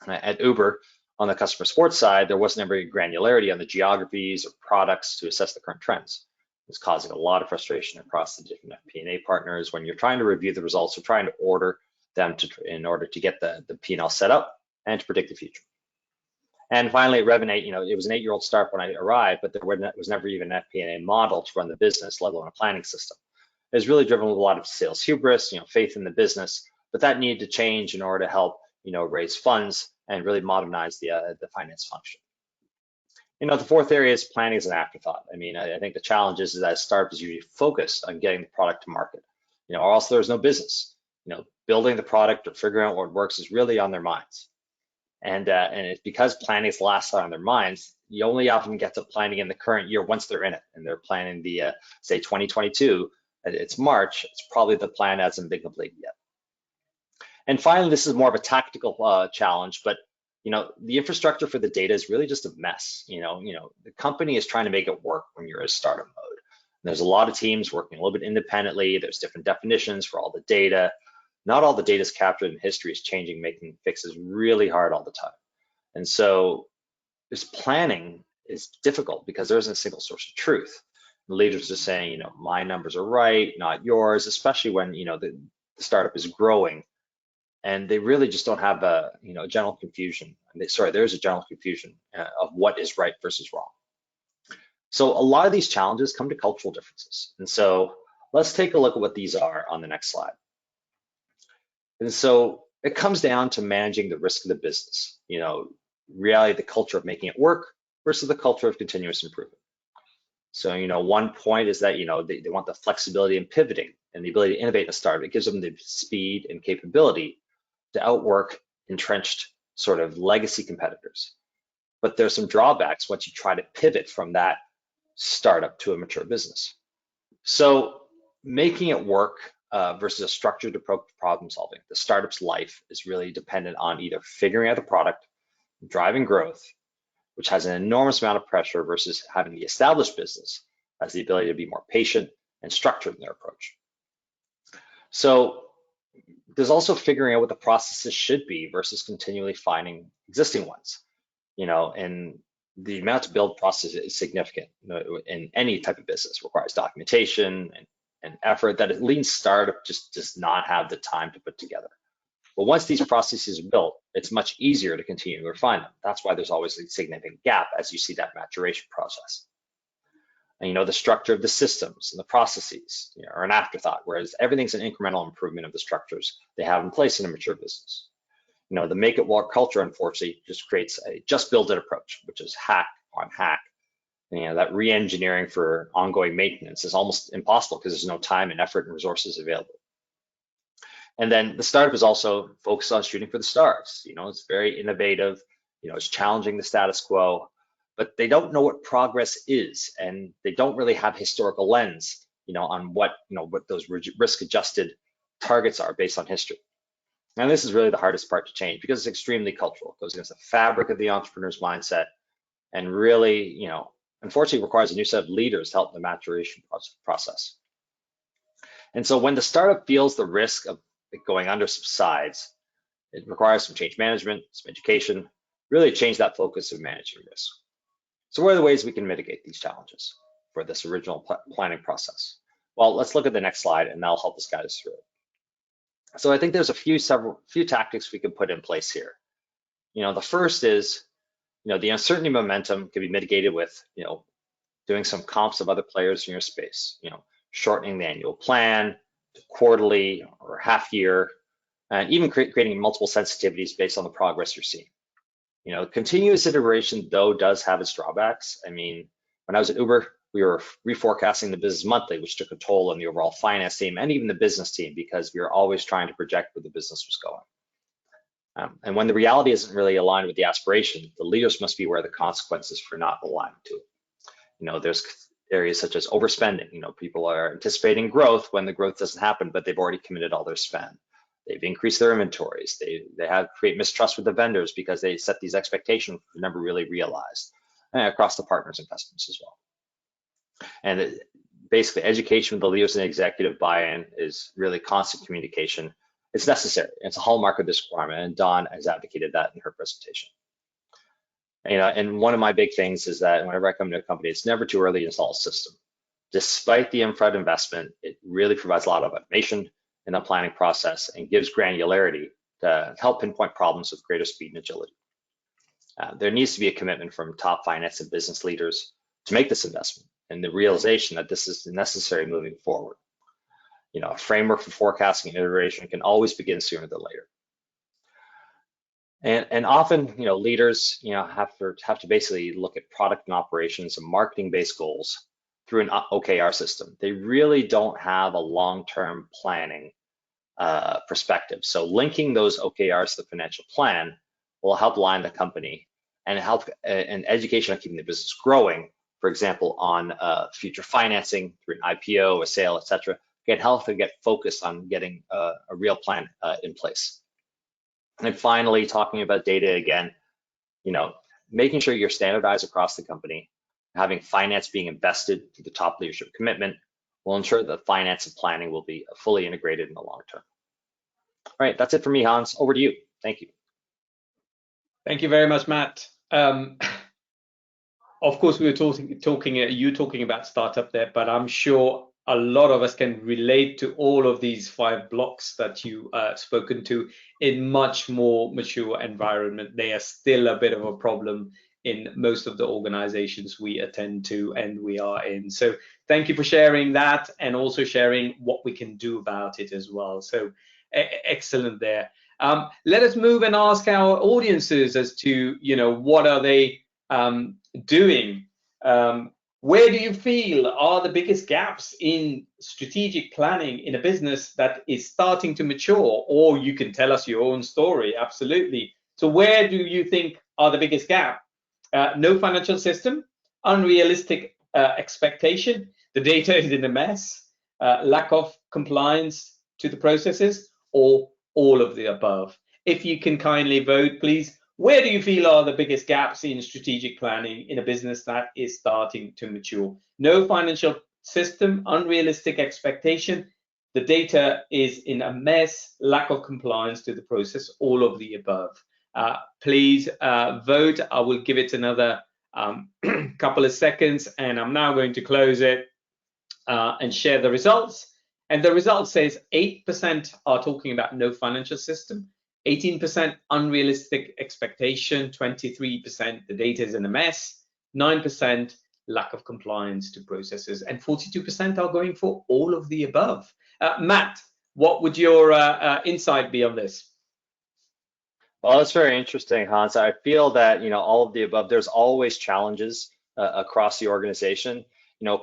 At Uber, on the customer support side, there wasn't ever granularity on the geographies or products to assess the current trends. It's causing a lot of frustration across the different FP&A partners when you're trying to review the results or trying to order them in order to get the P&L set up and to predict the future. And finally, at Revenate, it was an 8-year-old startup when I arrived, but there was never even an FP&A model to run the business, let alone a planning system. It was really driven with a lot of sales hubris, faith in the business, but that needed to change in order to help, raise funds and really modernize the finance function. The fourth area is planning as an afterthought. I mean, I think the challenge is that a startup is usually focused on getting the product to market, or else there's no business. Building the product or figuring out what works is really on their minds. And it's because planning is the last thought on their minds, you only often get to planning in the current year once they're in it and they're planning the, say, 2022, it's March, it's probably the plan hasn't been completed yet. And finally, this is more of a tactical challenge, but the infrastructure for the data is really just a mess. The company is trying to make it work when you're in startup mode. There's a lot of teams working a little bit independently. There's different definitions for all the data. Not all the data is captured, and history is changing, making fixes really hard all the time. And so this planning is difficult because there isn't a single source of truth. The leaders are saying, you know, my numbers are right, not yours, especially when, you know, the startup is growing, and they really just don't have a, you know, a general confusion. There's a general confusion of what is right versus wrong. So a lot of these challenges come to cultural differences. And so let's take a look at what these are on the next slide. And so it comes down to managing the risk of the business, you know, reality, the culture of making it work versus the culture of continuous improvement. So, you know, one point is that, you know, they want the flexibility and pivoting and the ability to innovate in a startup. It gives them the speed and capability to outwork entrenched sort of legacy competitors. But there's some drawbacks once you try to pivot from that startup to a mature business. So making it work versus a structured approach to problem solving. The startup's life is really dependent on either figuring out the product, driving growth, which has an enormous amount of pressure, versus having the established business has the ability to be more patient and structured in their approach. So there's also figuring out what the processes should be versus continually finding existing ones, you know, and the amount to build process is significant, you know, in any type of business. It requires documentation and effort that a lean startup just does not have the time to put together. But once these processes are built, it's much easier to continue to refine them. That's why there's always a significant gap as you see that maturation process. And, you know, the structure of the systems and the processes, you know, are an afterthought, whereas everything's an incremental improvement of the structures they have in place in a mature business. You know, the make it work culture, unfortunately, just creates a just build it approach, which is hack on hack. And, you know, that re-engineering for ongoing maintenance is almost impossible because there's no time and effort and resources available. And then the startup is also focused on shooting for the stars. You know, it's very innovative, you know, it's challenging the status quo, but they don't know what progress is, and they don't really have historical lens, you know, on what, you know, what those risk-adjusted targets are based on history. And this is really the hardest part to change because it's extremely cultural. It goes against the fabric of the entrepreneur's mindset, and really, you know, unfortunately requires a new set of leaders to help the maturation process. And so when the startup feels the risk of going under subsides, it requires some change management, some education, really change that focus of managing risk. So what are the ways we can mitigate these challenges for this original planning process? Well, let's look at the next slide, and that'll help us guide us through it. So I think there's a few tactics we can put in place here. You know, the first is, you know, the uncertainty momentum can be mitigated with, you know, doing some comps of other players in your space, you know, shortening the annual plan to quarterly or half year, and even creating multiple sensitivities based on the progress you're seeing. You know, continuous iteration, though, does have its drawbacks. I mean, when I was at Uber, we were reforecasting the business monthly, which took a toll on the overall finance team and even the business team because we were always trying to project where the business was going. And when the reality isn't really aligned with the aspiration, the leaders must be aware of the consequences for not aligning to it. You know, there's areas such as overspending. You know, people are anticipating growth when the growth doesn't happen, but they've already committed all their spend. They've increased their inventories. They have create mistrust with the vendors because they set these expectations that never really realized, and across the partners and customers as well. And basically, education with the leaders and executive buy-in is really constant communication. It's necessary. It's a hallmark of this requirement, and Dawn has advocated that in her presentation. You know, and one of my big things is that whenever I come to a company, it's never too early to install a system. Despite the upfront investment, it really provides a lot of automation in the planning process and gives granularity to help pinpoint problems with greater speed and agility. There needs to be a commitment from top finance and business leaders to make this investment and the realization that this is necessary moving forward. You know, a framework for forecasting and iteration can always begin sooner than later. And often, you know, leaders, you know, have to basically look at product and operations and marketing-based goals through an OKR system. They really don't have a long-term planning perspective. So linking those OKRs to the financial plan will help align the company and help in education on keeping the business growing. For example, on future financing through an IPO, a sale, etc. Can help to get focused on getting a real plan in place. And finally, talking about data again, you know, making sure you're standardized across the company, having finance being invested to the top leadership commitment will ensure that finance and planning will be fully integrated in the long term. All right, that's it for me, Hans. Over to you. Thank you. Thank you very much, Matt. of course, we were you talking about startup there, but I'm sure a lot of us can relate to all of these 5 blocks that you spoken to in much more mature environment. They are still a bit of a problem in most of the organizations we attend to and we are in. So thank you for sharing that and also sharing what we can do about it as well. So excellent there. Let us move and ask our audiences as to, what are they doing? Where do you feel are the biggest gaps in strategic planning in a business that is starting to mature? Or you can tell us your own story, absolutely. So where do you think are the biggest gap? No financial system, unrealistic expectation, the data is in a mess, lack of compliance to the processes, or all of the above. If you can kindly vote, please. Where do you feel are the biggest gaps in strategic planning in a business that is starting to mature? No financial system, unrealistic expectation, the data is in a mess, lack of compliance to the process, all of the above. Please vote. I will give it another couple of seconds, and I'm now going to close it and share the results. And the result says 8% are talking about no financial system, 18% unrealistic expectation, 23% the data is in a mess, 9% lack of compliance to processes, and 42% are going for all of the above. Matt, what would your insight be on this? Well, that's very interesting, Hans. I feel that, all of the above, there's always challenges across the organization.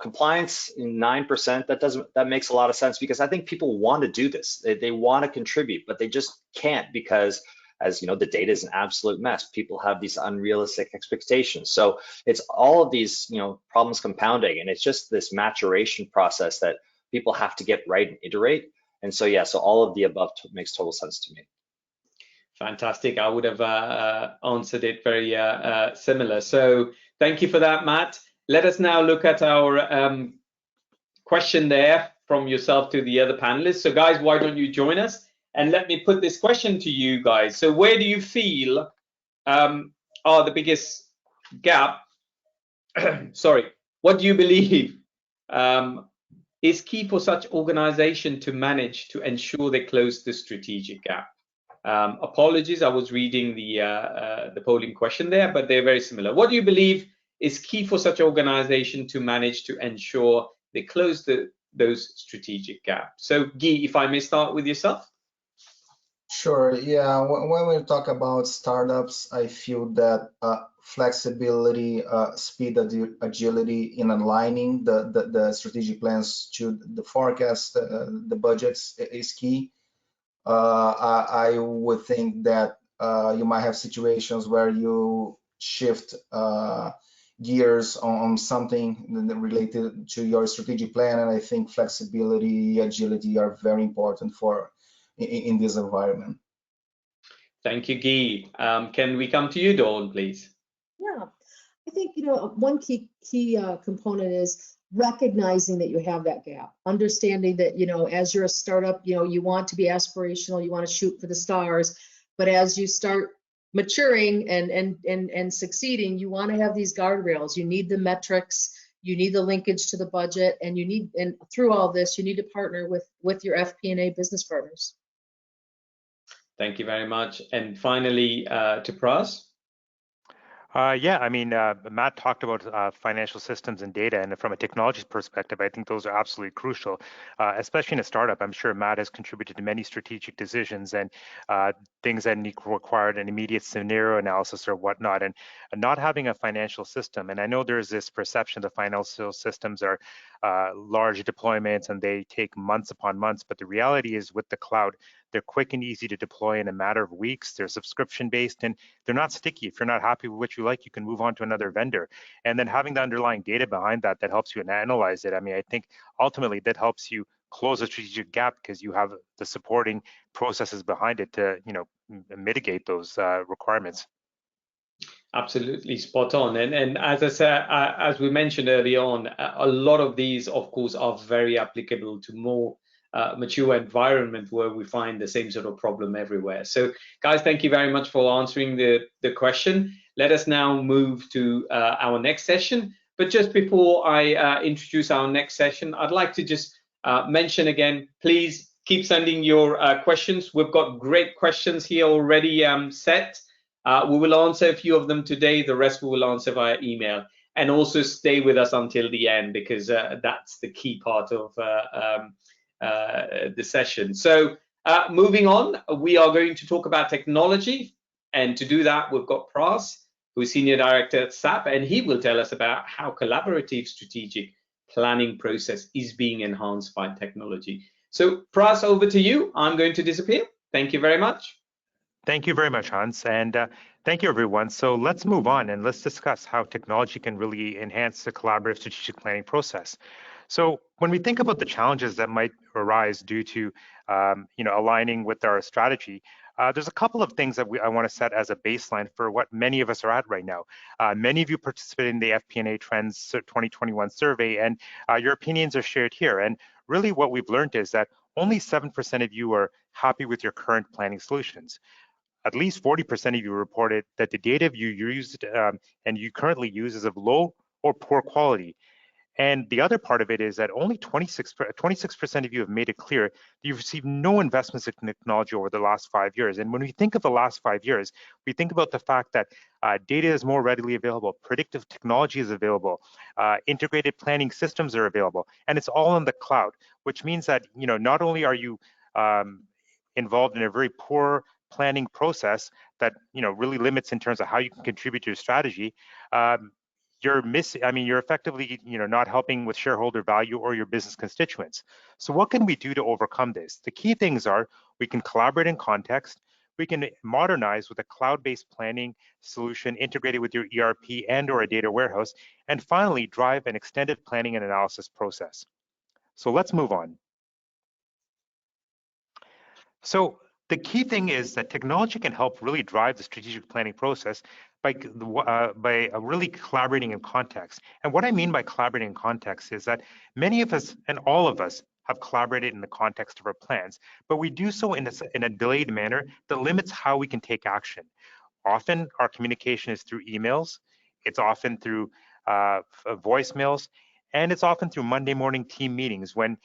Compliance in 9%, that makes a lot of sense because I think people want to do this. They want to contribute, but they just can't because, as you know, the data is an absolute mess. People have these unrealistic expectations. So it's all of these, problems compounding, and it's just this maturation process that people have to get right and iterate. And so, yeah, so all of the above makes total sense to me. Fantastic. I would have answered it very similar. So thank you for that, Matt. Let us now look at our question there from yourself to the other panelists. So guys, why don't you join us? And let me put this question to you guys. So where do you feel are the biggest gap? Sorry, what do you believe is key for such organization to manage to ensure they close the strategic gap? Apologies, I was reading the polling question there, but they're very similar. What do you believe is key for such organization to manage to ensure they close those strategic gaps? So Guy, if I may start with yourself. Sure, yeah, when we talk about startups, I feel that flexibility, speed, agility in aligning the strategic plans to the forecast, the budgets is key. I would think that you might have situations where you shift gears on something related to your strategic plan, and I think flexibility, agility are very important in this environment. Thank you, Guy. Can we come to you, Dawn, please? Yeah, I think one key component is recognizing that you have that gap, understanding that as you're a startup, you want to be aspirational, you want to shoot for the stars, but as you start maturing and succeeding, you want to have these guardrails. You need the metrics, you need the linkage to the budget, and through all this, you need to partner with your FP&A business partners. Thank you very much. And finally, to Pras. Yeah, I mean, Matt talked about financial systems and data, and from a technology perspective, I think those are absolutely crucial, especially in a startup. I'm sure Matt has contributed to many strategic decisions and things that required an immediate scenario analysis or whatnot, and not having a financial system. And I know there's this perception that financial systems are large deployments and they take months upon months, but the reality is with the cloud, they're quick and easy to deploy in a matter of weeks. They're subscription based and they're not sticky. If you're not happy with what you like, you can move on to another vendor. And then having the underlying data behind that helps you analyze it. I mean, I think ultimately that helps you close a strategic gap because you have the supporting processes behind it to mitigate those requirements. Absolutely spot on. And as I said, as we mentioned early on, a lot of these, of course, are very applicable to more mature environment where we find the same sort of problem everywhere. So guys, thank you very much for answering the question. let us now move to our next session. But just before I introduce our next session, I'd like to just mention again, please keep sending your questions. We've got great questions here already set. We will answer a few of them today. The rest we will answer via email. And also stay with us until the end, because that's the key part of the session. So moving on, we are going to talk about technology. And to do that, we've got Pras, who is Senior Director at SAP, and he will tell us about how collaborative strategic planning process is being enhanced by technology. So Pras, over to you. I'm going to disappear. Thank you very much. Thank you very much, Hans, and thank you, everyone. So let's move on and let's discuss how technology can really enhance the collaborative strategic planning process. So when we think about the challenges that might arise due to aligning with our strategy, there's a couple of things that I want to set as a baseline for what many of us are at right now. Many of you participated in the FP&A Trends 2021 survey, and your opinions are shared here. And really what we've learned is that only 7% of you are happy with your current planning solutions. At least 40% of you reported that the data you used and you currently use is of low or poor quality. And the other part of it is that only 26% of you have made it clear that you've received no investments in technology over the last 5 years. And when we think of the last 5 years, we think about the fact that data is more readily available, predictive technology is available, integrated planning systems are available, and it's all in the cloud, which means that not only are you involved in a very poor planning process that really limits in terms of how you can contribute to your strategy, you're effectively not helping with shareholder value or your business constituents. So what can we do to overcome this? The key things are we can collaborate in context, we can modernize with a cloud-based planning solution integrated with your ERP and or a data warehouse, and finally drive an extended planning and analysis process. So let's move on. So the key thing is that technology can help really drive the strategic planning process by really collaborating in context. And what I mean by collaborating in context is that many of us and all of us have collaborated in the context of our plans, but we do so in a delayed manner that limits how we can take action. Often our communication is through emails, it's often through voicemails, and it's often through Monday morning team meetings when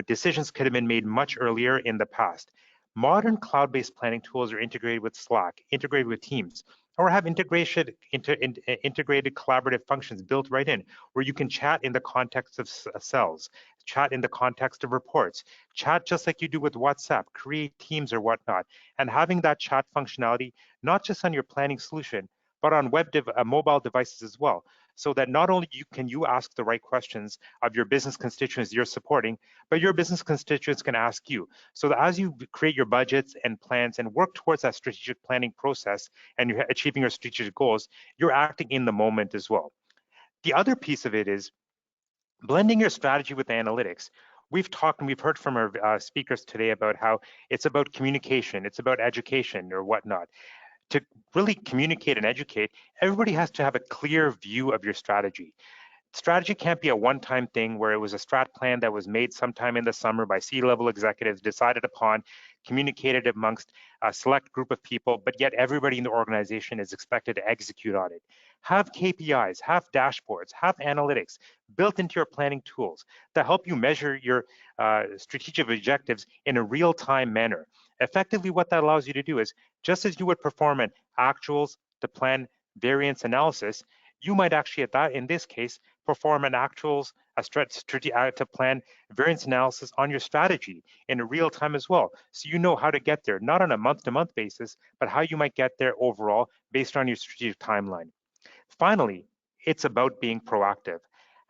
decisions could have been made much earlier in the past. Modern cloud-based planning tools are integrated with Slack, integrated with Teams, or have integrated collaborative functions built right in, where you can chat in the context of cells, chat in the context of reports, chat just like you do with WhatsApp, create teams or whatnot, and having that chat functionality, not just on your planning solution, but on mobile devices as well, so that not only can you ask the right questions of your business constituents you're supporting, but your business constituents can ask you. So that as you create your budgets and plans and work towards that strategic planning process and you're achieving your strategic goals, you're acting in the moment as well. The other piece of it is blending your strategy with analytics. We've talked and we've heard from our speakers today about how it's about communication, it's about education or whatnot. To really communicate and educate, everybody has to have a clear view of your strategy. Strategy can't be a one-time thing where it was a strat plan that was made sometime in the summer by C-level executives, decided upon, communicated amongst a select group of people, but yet everybody in the organization is expected to execute on it. Have KPIs, have dashboards, have analytics built into your planning tools that help you measure your strategic objectives in a real-time manner. Effectively, what that allows you to do is, just as you would perform an actuals to plan variance analysis, you might actually, in this case, perform an actuals to plan variance analysis on your strategy in real time as well. So you know how to get there, not on a month-to-month basis, but how you might get there overall based on your strategic timeline. Finally, it's about being proactive.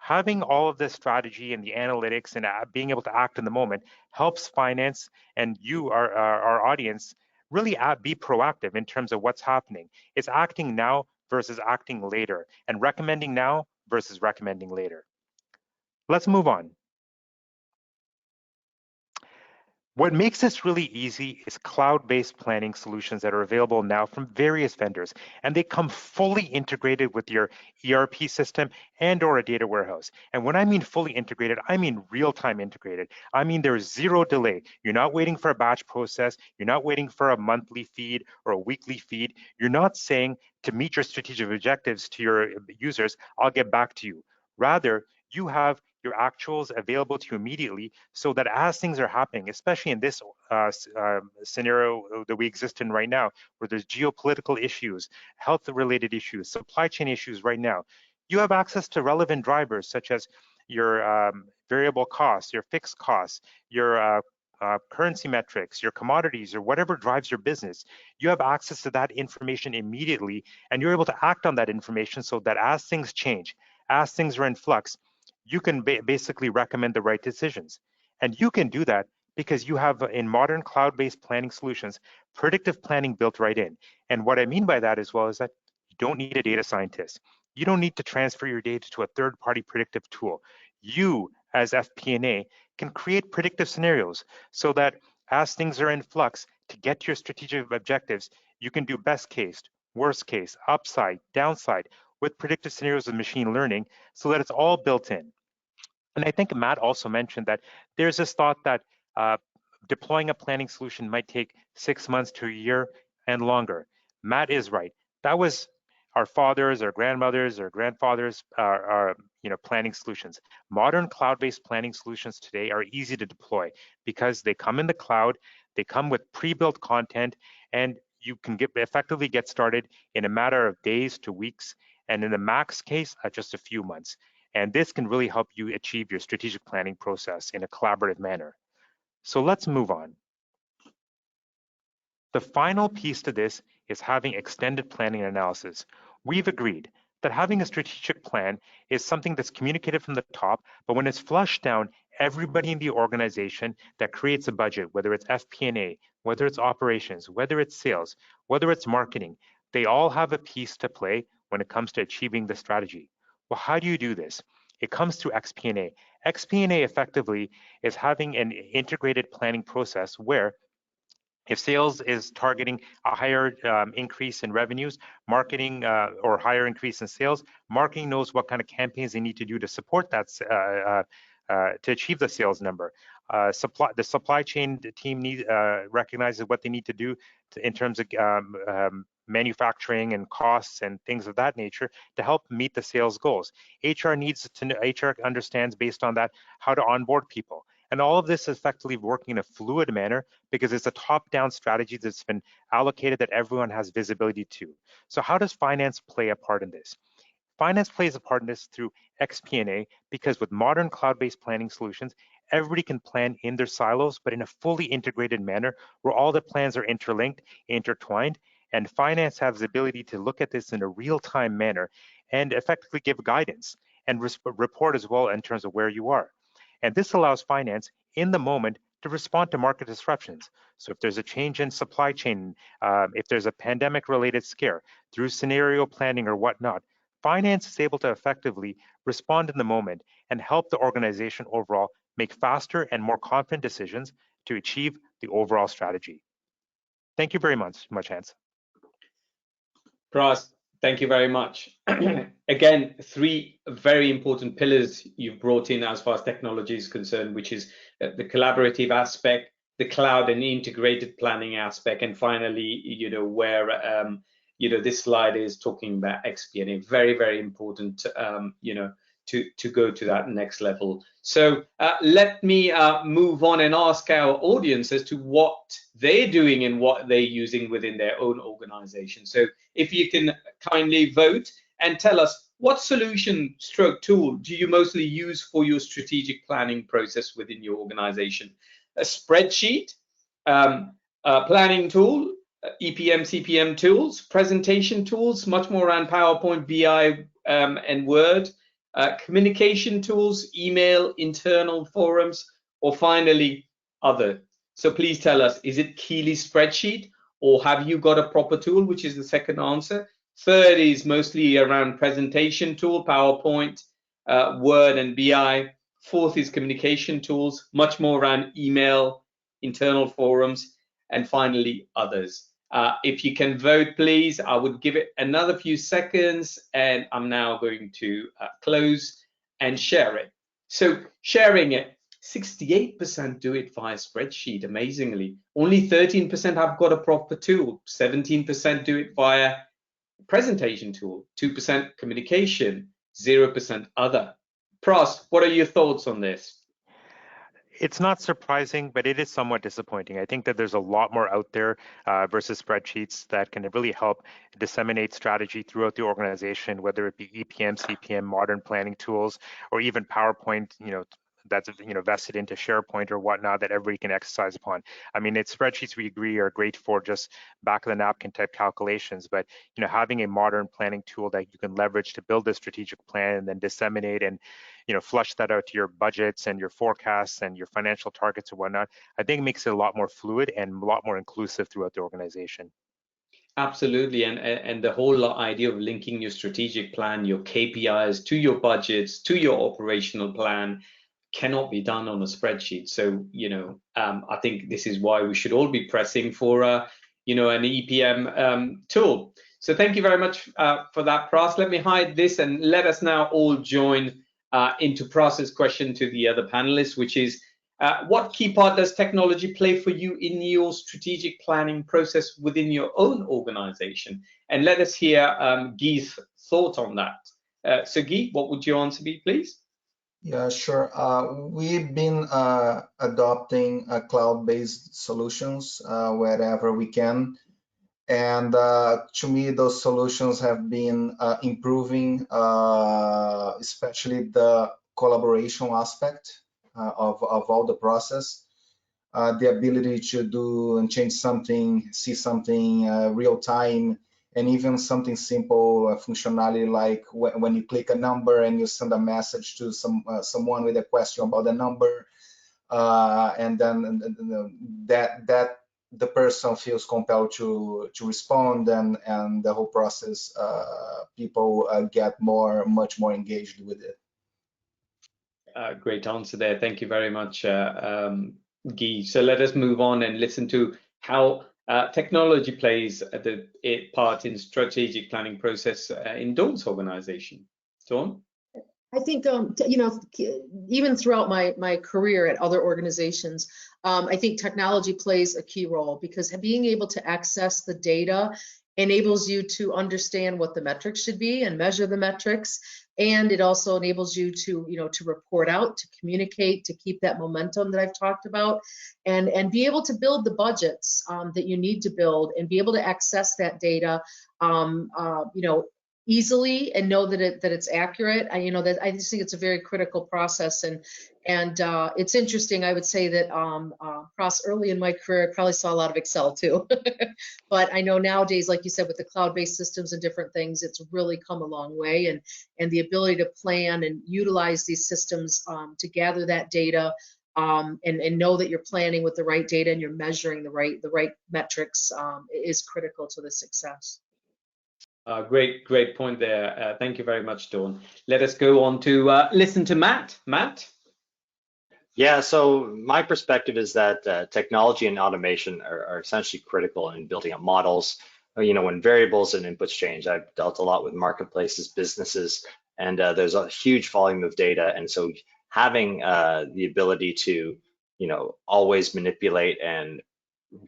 Having all of this strategy and the analytics and being able to act in the moment helps finance and you, our audience, really be proactive in terms of what's happening. It's acting now versus acting later, and recommending now versus recommending later. Let's move on. What makes this really easy is cloud-based planning solutions that are available now from various vendors, and they come fully integrated with your ERP system and or a data warehouse. And when I mean fully integrated, I mean real-time integrated. I mean there's zero delay. You're not waiting for a batch process. You're not waiting for a monthly feed or a weekly feed. You're not saying to meet your strategic objectives to your users, I'll get back to you. Rather, you have your actuals available to you immediately so that as things are happening, especially in this scenario that we exist in right now, where there's geopolitical issues, health-related issues, supply chain issues right now, you have access to relevant drivers such as your variable costs, your fixed costs, your currency metrics, your commodities, or whatever drives your business. You have access to that information immediately, and you're able to act on that information so that as things change, as things are in flux, you can basically recommend the right decisions. And you can do that because you have in modern cloud-based planning solutions, predictive planning built right in. And what I mean by that as well is that you don't need a data scientist. You don't need to transfer your data to a third-party predictive tool. You, as FP&A, can create predictive scenarios so that as things are in flux, to get to your strategic objectives, you can do best case, worst case, upside, downside, with predictive scenarios of machine learning so that it's all built in. And I think Matt also mentioned that there's this thought that deploying a planning solution might take 6 months to a year and longer. Matt is right. That was our fathers, our grandmothers, our grandfathers, our planning solutions. Modern cloud-based planning solutions today are easy to deploy because they come in the cloud, they come with pre-built content, and you can effectively get started in a matter of days to weeks, and in the max case, just a few months. And this can really help you achieve your strategic planning process in a collaborative manner. So let's move on. The final piece to this is having extended planning and analysis. We've agreed that having a strategic plan is something that's communicated from the top, but when it's flushed down, everybody in the organization that creates a budget, whether it's FP&A, whether it's operations, whether it's sales, whether it's marketing, they all have a piece to play when it comes to achieving the strategy. Well, how do you do this? It comes through FP&A. FP&A effectively is having an integrated planning process where if sales is targeting a higher increase in revenues, marketing or higher increase in sales, marketing knows what kind of campaigns they need to do to support that to achieve the sales number. The supply chain team recognizes what they need to do in terms of manufacturing and costs and things of that nature to help meet the sales goals. HR understands based on that how to onboard people. And all of this is effectively working in a fluid manner because it's a top-down strategy that's been allocated that everyone has visibility to. So how does finance play a part in this? Finance plays a part in this through FP&A because with modern cloud-based planning solutions, everybody can plan in their silos, but in a fully integrated manner where all the plans are interlinked, intertwined, and finance has the ability to look at this in a real-time manner and effectively give guidance and report as well in terms of where you are. And this allows finance in the moment to respond to market disruptions. So if there's a change in supply chain, if there's a pandemic-related scare, through scenario planning or whatnot, finance is able to effectively respond in the moment and help the organization overall make faster and more confident decisions to achieve the overall strategy. Thank you very much, Hans. Pras, thank you very much. Again, 3 very important pillars you've brought in as far as technology is concerned, which is the collaborative aspect, the cloud and integrated planning aspect, and finally, where this slide is talking about FP&A. Very, very important, to go to that next level. So let me move on and ask our audience as to what they're doing and what they're using within their own organization. So if you can kindly vote and tell us what solution stroke tool do you mostly use for your strategic planning process within your organization? A spreadsheet, a planning tool, EPM, CPM tools, presentation tools, much more around PowerPoint, BI, and Word, communication tools, email, internal forums, or finally, other. So please tell us, is it Keeley spreadsheet, or have you got a proper tool, which is the second answer? Third is mostly around presentation tool, PowerPoint, Word, and BI. Fourth is communication tools, much more around email, internal forums, and finally others. If you can vote, please, I would give it another few seconds, and I'm now going to close and share it. So sharing it, 68% do it via spreadsheet, amazingly. Only 13% have got a proper tool. 17% do it via presentation tool. 2% communication, 0% other. Pras, what are your thoughts on this? It's not surprising, but it is somewhat disappointing. I think that there's a lot more out there versus spreadsheets that can really help disseminate strategy throughout the organization, whether it be EPM, CPM, modern planning tools, or even PowerPoint, that's vested into SharePoint or whatnot that everybody can exercise upon. I mean, it's spreadsheets we agree are great for just back of the napkin type calculations, but having a modern planning tool that you can leverage to build a strategic plan and then disseminate and flush that out to your budgets and your forecasts and your financial targets or whatnot, I think it makes it a lot more fluid and a lot more inclusive throughout the organization. Absolutely, and the whole idea of linking your strategic plan, your KPIs to your budgets, to your operational plan cannot be done on a spreadsheet. So, I think this is why we should all be pressing for, an EPM tool. So thank you very much for that, Pras. Let me hide this and let us now all join into Pras's question to the other panelists, which is, what key part does technology play for you in your strategic planning process within your own organization? And let us hear Guy's thought on that. So Guy, what would your answer be, please? Yeah, sure. We've been adopting cloud-based solutions wherever we can. And to me, those solutions have been improving, especially the collaboration aspect of all the process. The ability to do and change something, see something real time, and even something simple functionality like when you click a number and you send a message to someone with a question about the number, and then that the person feels compelled to respond, and the whole process, people get much more engaged with it. Great answer there. Thank you very much, Guy. So let us move on and listen to how technology plays the part in strategic planning process in Dawn's organization. Dawn? I think, even throughout my career at other organizations, I think technology plays a key role, because being able to access the data enables you to understand what the metrics should be and measure the metrics. And it also enables you to, to report out, to communicate, to keep that momentum that I've talked about, and be able to build the budgets that you need to build, and be able to access that data, easily, and know that it's accurate. I just think it's a very critical process, and it's interesting. I would say that early in my career, I probably saw a lot of Excel too, but I know nowadays, like you said, with the cloud-based systems and different things, it's really come a long way, and the ability to plan and utilize these systems to gather that data, and know that you're planning with the right data and you're measuring the right metrics is critical to the success. Great point there. Thank you very much, Dawn. Let us go on to listen to Matt. Matt? Yeah, so my perspective is that technology and automation are essentially critical in building up models. When variables and inputs change, I've dealt a lot with marketplaces, businesses, and there's a huge volume of data. And so having the ability to, always manipulate and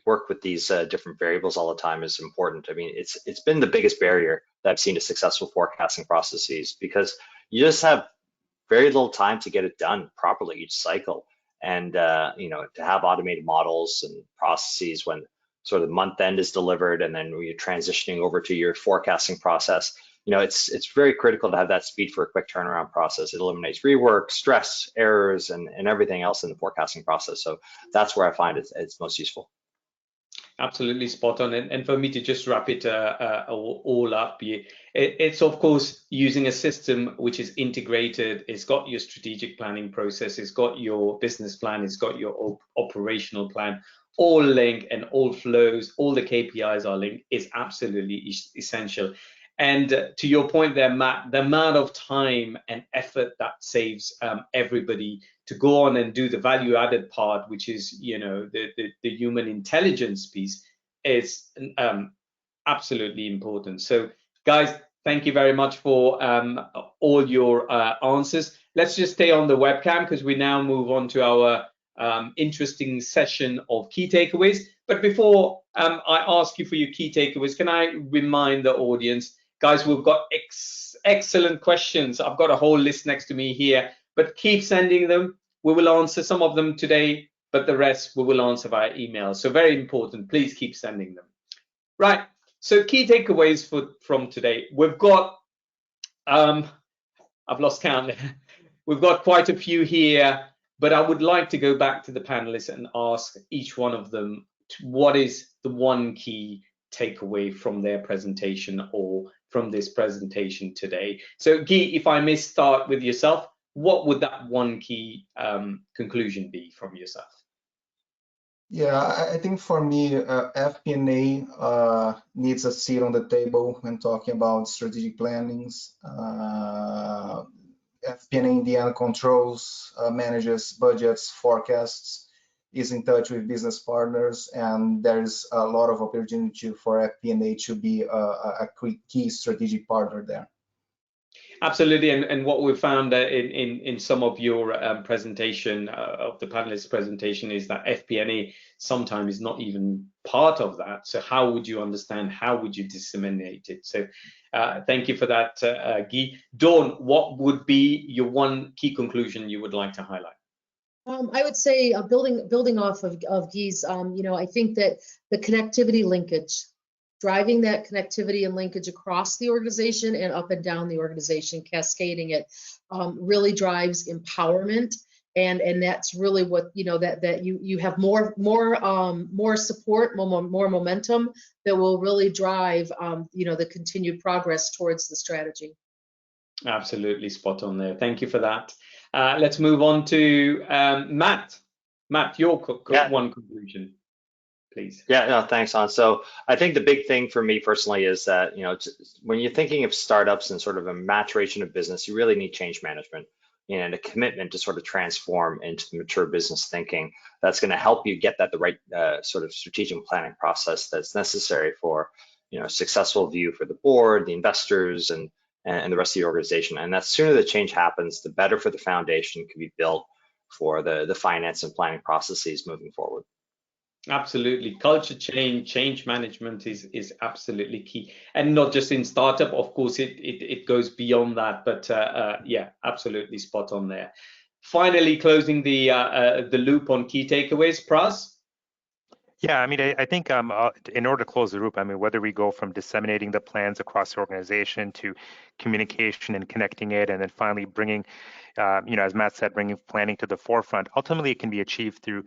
work with these different variables all the time is important. I mean, it's been the biggest barrier that I've seen to successful forecasting processes, because you just have very little time to get it done properly each cycle. And to have automated models and processes when sort of month end is delivered, and then you're transitioning over to your forecasting process, it's very critical to have that speed for a quick turnaround process. It eliminates rework, stress, errors, and everything else in the forecasting process. So that's where I find it's most useful. Absolutely spot on. And for me to just wrap it all up, it's of course using a system which is integrated. It's got your strategic planning process, it's got your business plan, it's got your operational plan, all linked, and all flows, all the KPIs are linked, is absolutely essential. And to your point there, Matt, the amount of time and effort that saves everybody to go on and do the value added part, which is, you know, the human intelligence piece, is absolutely important. So guys, thank you very much for all your answers. Let's just stay on the webcam because we now move on to our interesting session of key takeaways. But before I ask you for your key takeaways, can I remind the audience, guys, we've got excellent questions. I've got a whole list next to me here, but keep sending them. We will answer some of them today, but the rest we will answer via email. So very important, please keep sending them. Right, so key takeaways from today. We've got, I've lost count. We've got quite a few here, but I would like to go back to the panelists and ask each one of them, what is the one key takeaway from their presentation or from this presentation today? So Guy, if I may start with yourself, what would that one key conclusion be from yourself? Yeah, I think for me, FP&A needs a seat on the table when talking about strategic plannings. FP&A in the end controls, manages budgets, forecasts, is in touch with business partners, and there's a lot of opportunity for FP&A to be a key strategic partner there. Absolutely, and what we found in some of your presentation, of the panelists' presentation, is that FP&A sometimes is not even part of that. So how would you understand, how would you disseminate it? So thank you for that, Guy. Dawn, what would be your one key conclusion you would like to highlight? I would say building off of Guy's, you know, I think that the connectivity linkage, driving that connectivity and linkage across the organization and up and down the organization, cascading it, really drives empowerment, and that's really what, you know, that you have more support, more momentum that will really drive, you know, the continued progress towards the strategy. Absolutely spot on there. Thank you for that. Let's move on to Matt. Matt, your one conclusion, please. Yeah, no, thanks, Hans. So I think the big thing for me personally is that, you know, when you're thinking of startups and sort of a maturation of business, you really need change management and a commitment to sort of transform into the mature business thinking that's going to help you get the right sort of strategic planning process that's necessary for, you know, successful view for the board, the investors, and the rest of the organization. And the sooner the change happens, the better for the foundation can be built for the finance and planning processes moving forward. Absolutely. Culture change management is absolutely key. And not just in startup, of course, it goes beyond that, but yeah, absolutely spot on there. Finally, closing the loop on key takeaways, Pras? Yeah, I mean, I think in order to close the loop, I mean, whether we go from disseminating the plans across the organization to communication and connecting it, and then finally bringing, you know, as Matt said, bringing planning to the forefront, ultimately it can be achieved through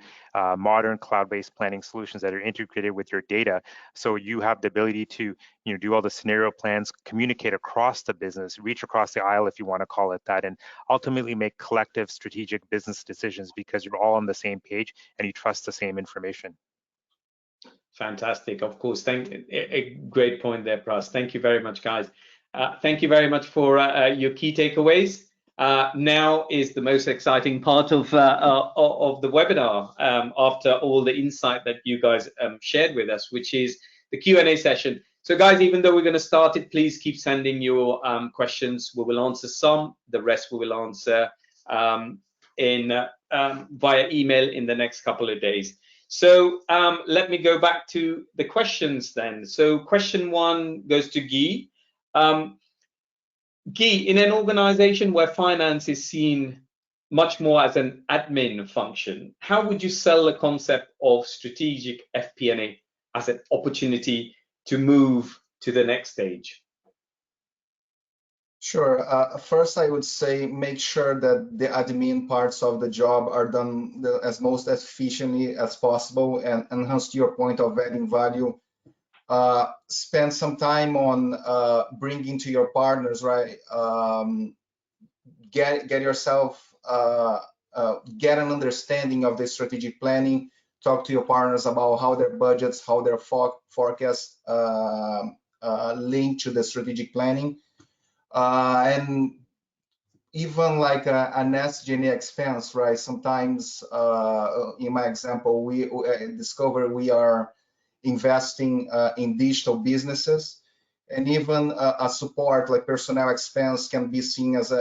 modern cloud-based planning solutions that are integrated with your data. So you have the ability to, you know, do all the scenario plans, communicate across the business, reach across the aisle, if you want to call it that, and ultimately make collective strategic business decisions because you're all on the same page and you trust the same information. Fantastic. Of course, a great point there, Pras. Thank you very much, guys. Thank you very much for your key takeaways. Now is the most exciting part of the webinar, after all the insight that you guys shared with us, which is the Q&A session. So guys, even though we're going to start it, please keep sending your questions. We will answer some, the rest we will answer via email in the next couple of days. So let me go back to the questions then. So question one goes to Guy. Guy, in an organization where finance is seen much more as an admin function, how would you sell the concept of strategic FP&A as an opportunity to move to the next stage? Sure. First, I would say make sure that the admin parts of the job are done as most efficiently as possible, and enhance to your point of adding value. Spend some time on bringing to your partners, right? Get yourself get an understanding of the strategic planning. Talk to your partners about how their budgets, how their forecasts linked to the strategic planning. And even like an SG&A expense, right? Sometimes, in my example, we discover we are investing in digital businesses, and even a support like personnel expense can be seen as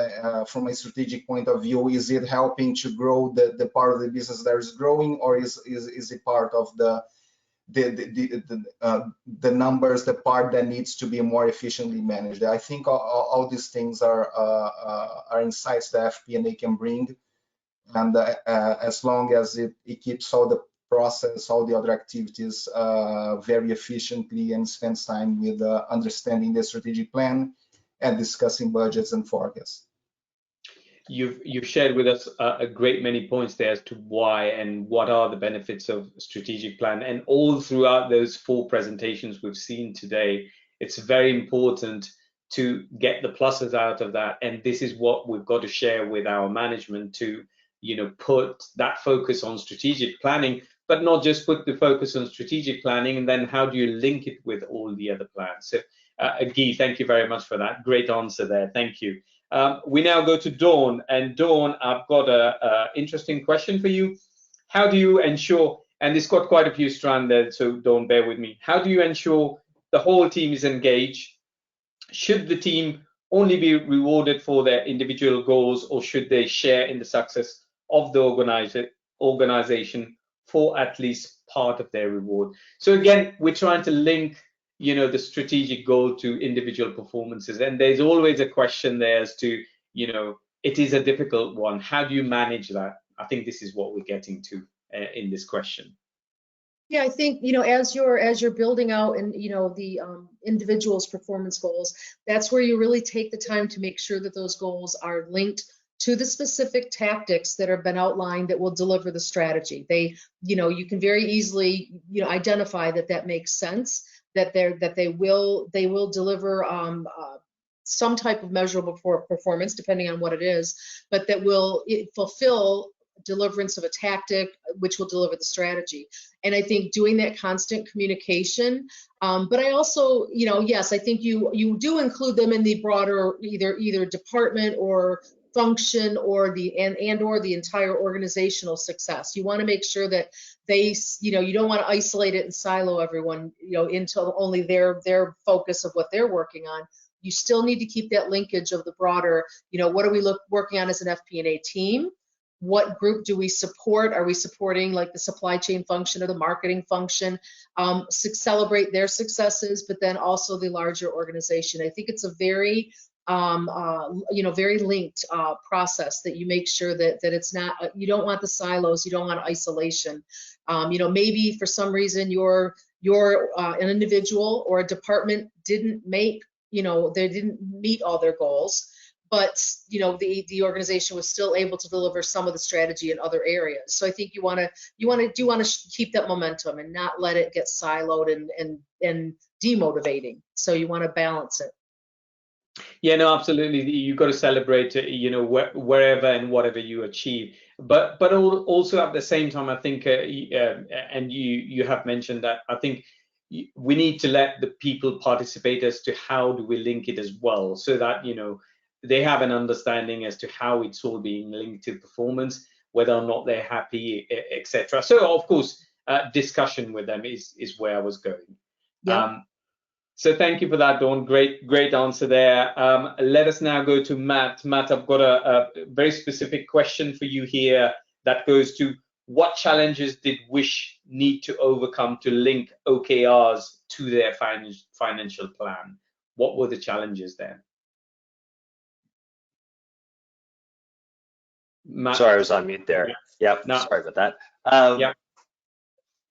from a strategic point of view. Is it helping to grow the part of the business that is growing, or is it part of the numbers, the part that needs to be more efficiently managed? I think all these things are insights that FP&A can bring, and as long as it keeps all the process, all the other activities very efficiently, and spends time with understanding the strategic plan and discussing budgets and forecasts. You've shared with us a great many points there as to why and what are the benefits of strategic plan, and all throughout those 4 presentations we've seen today, it's very important to get the pluses out of that, and this is what we've got to share with our management to, you know, put that focus on strategic planning, but not just put the focus on strategic planning, and then how do you link it with all the other plans? So Guy, thank you very much for that. Great answer there. Thank you. We now go to Dawn, and Dawn, I've got a interesting question for you. How do you ensure, and it's got quite a few strands there, so Dawn, bear with me. How do you ensure the whole team is engaged? Should the team only be rewarded for their individual goals, or should they share in the success of the organization for at least part of their reward? So again, we're trying to link, you know, the strategic goal to individual performances, and there's always a question there as to, you know, it is a difficult one. How do you manage that? I think this is what we're getting to in this question. Yeah, I think, you know, as you're building out and, you know, the individual's performance goals, that's where you really take the time to make sure that those goals are linked to the specific tactics that have been outlined that will deliver the strategy. They, you know, you can very easily, you know, identify that makes sense, that they will deliver some type of measurable performance, depending on what it is, but that will fulfill deliverance of a tactic which will deliver the strategy. And I think doing that constant communication, but I also, you know, yes, I think you do include them in the broader either department or function or the or the entire organizational success. You want to make sure that they, you know, you don't want to isolate it and silo everyone, you know, into only their focus of what they're working on. You still need to keep that linkage of the broader, you know, what are we working on as an FP&A team? What group do we support? Are we supporting like the supply chain function or the marketing function? Celebrate their successes, but then also the larger organization. I think it's a very you know, very linked process that you make sure that it's not, you don't want the silos, you don't want isolation. You know, maybe for some reason you're an individual or a department didn't make, you know, they didn't meet all their goals, but you know, the organization was still able to deliver some of the strategy in other areas. So I think you want to keep that momentum and not let it get siloed and demotivating. So you want to balance it. Yeah, no, absolutely. You've got to celebrate, you know, wherever and whatever you achieve. But also at the same time, I think, and you have mentioned that, I think we need to let the people participate as to how do we link it as well, so that, you know, they have an understanding as to how it's all being linked to performance, whether or not they're happy, etc. So of course, discussion with them is where I was going. Yeah. So thank you for that, Dawn. Great answer there. Let us now go to Matt. Matt, I've got a very specific question for you here that goes to, what challenges did Wish need to overcome to link OKRs to their financial plan? What were the challenges there? Matt? Sorry, I was on mute there. Yeah. Yep, No. sorry about that. Yeah.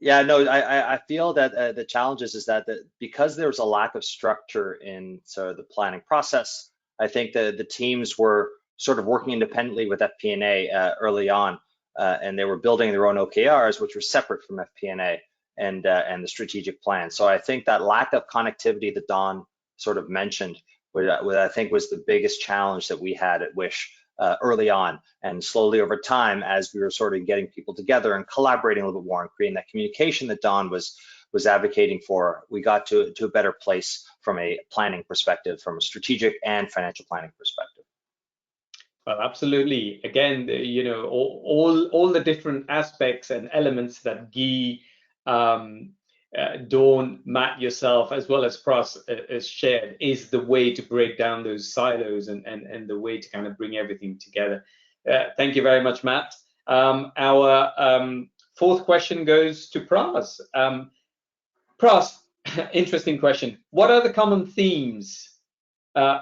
Yeah, no, I feel that the challenges is that because there was a lack of structure in sort of the planning process, I think the teams were sort of working independently with FP&A early on, and they were building their own OKRs, which were separate from FP&A and the strategic plan. So I think that lack of connectivity that Don sort of mentioned, what I think was the biggest challenge that we had at Wish early on, and slowly over time, as we were sort of getting people together and collaborating a little bit more and creating that communication that Don was was advocating for, we got to a better place from a planning perspective, from a strategic and financial planning perspective. Well, absolutely. Again, you know, all the different aspects and elements that Guy, Dawn, Matt, yourself, as well as Pras has shared, is the way to break down those silos and the way to kind of bring everything together. Thank you very much, Matt. Our fourth question goes to Pras. Pras, interesting question. What are the common themes,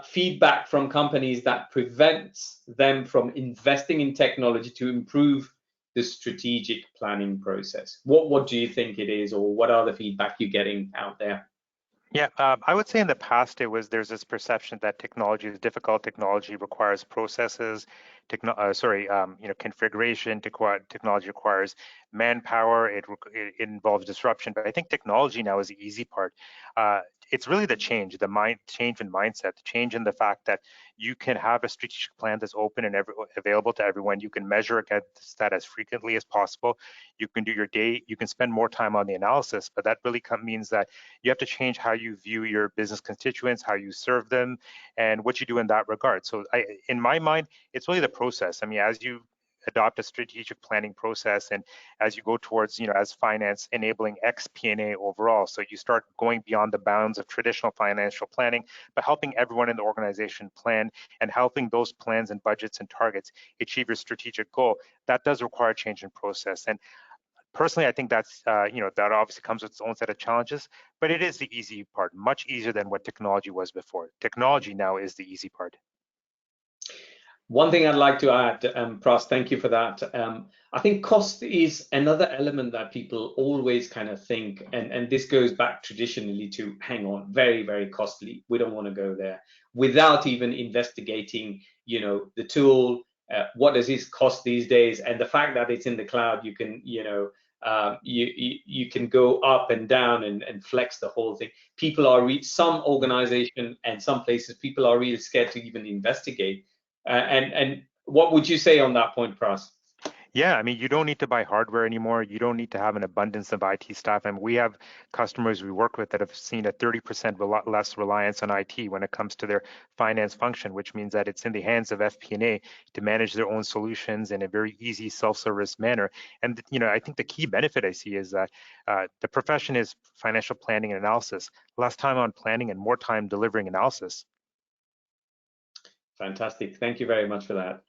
feedback from companies that prevents them from investing in technology to improve the strategic planning process? What do you think it is, or what are the feedback you're getting out there? Yeah, I would say in the past there's this perception that technology is difficult. Technology requires processes. Configuration. Technology requires manpower. It involves disruption. But I think technology now is the easy part. It's really the change in mindset, the change in the fact that you can have a strategic plan that's open and available to everyone. You can measure against that as frequently as possible. You can do you can spend more time on the analysis, but that really means that you have to change how you view your business constituents, how you serve them, and what you do in that regard. So in my mind, it's really the process. I mean, as you adopt a strategic planning process and as you go towards, as finance enabling FP&A overall, so you start going beyond the bounds of traditional financial planning, but helping everyone in the organization plan and helping those plans and budgets and targets achieve your strategic goal. That does require change in process. And personally, I think that's, that obviously comes with its own set of challenges, but it is the easy part, much easier than what technology was before. Technology now is the easy part. One thing I'd like to add, Pras, thank you for that. I think cost is another element that people always kind of think, and this goes back traditionally to, hang on, very, very costly. We don't want to go there without even investigating, the tool, what does this cost these days, and the fact that it's in the cloud, you can, you can go up and down and flex the whole thing. People are some organization and some places, people are really scared to even investigate. And what would you say on that point, Pras? Yeah, I mean, you don't need to buy hardware anymore. You don't need to have an abundance of IT staff. And we have customers we work with that have seen a 30% less reliance on IT when it comes to their finance function, which means that it's in the hands of FP&A to manage their own solutions in a very easy self-service manner. And, I think the key benefit I see is that the profession is financial planning and analysis, less time on planning and more time delivering analysis. Fantastic. Thank you very much for that.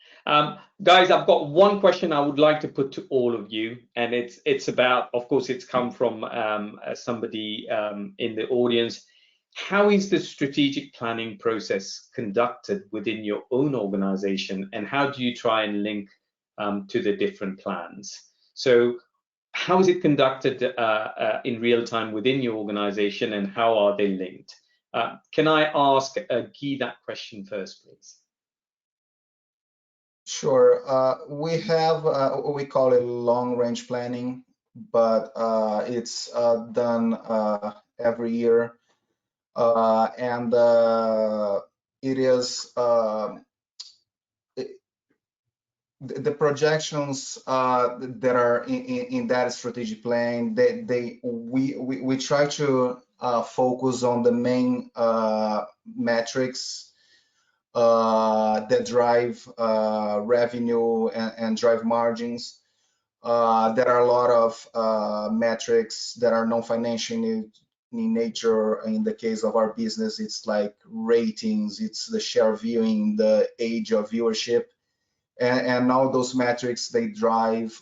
Guys, I've got one question I would like to put to all of you, and it's about, of course, it's come from somebody in the audience. How is the strategic planning process conducted within your own organization, and how do you try and link to the different plans? So how is it conducted in real time within your organization, and how are they linked? Can I ask Guy that question first, please? Sure. We have what we call it long-range planning, but it's done every year, and it is the projections that are in that strategic plan. We try to focus on the main metrics that drive revenue and drive margins. There are a lot of metrics that are non-financial in nature. In the case of our business, it's like ratings, it's the share viewing, the age of viewership, and all those metrics, they drive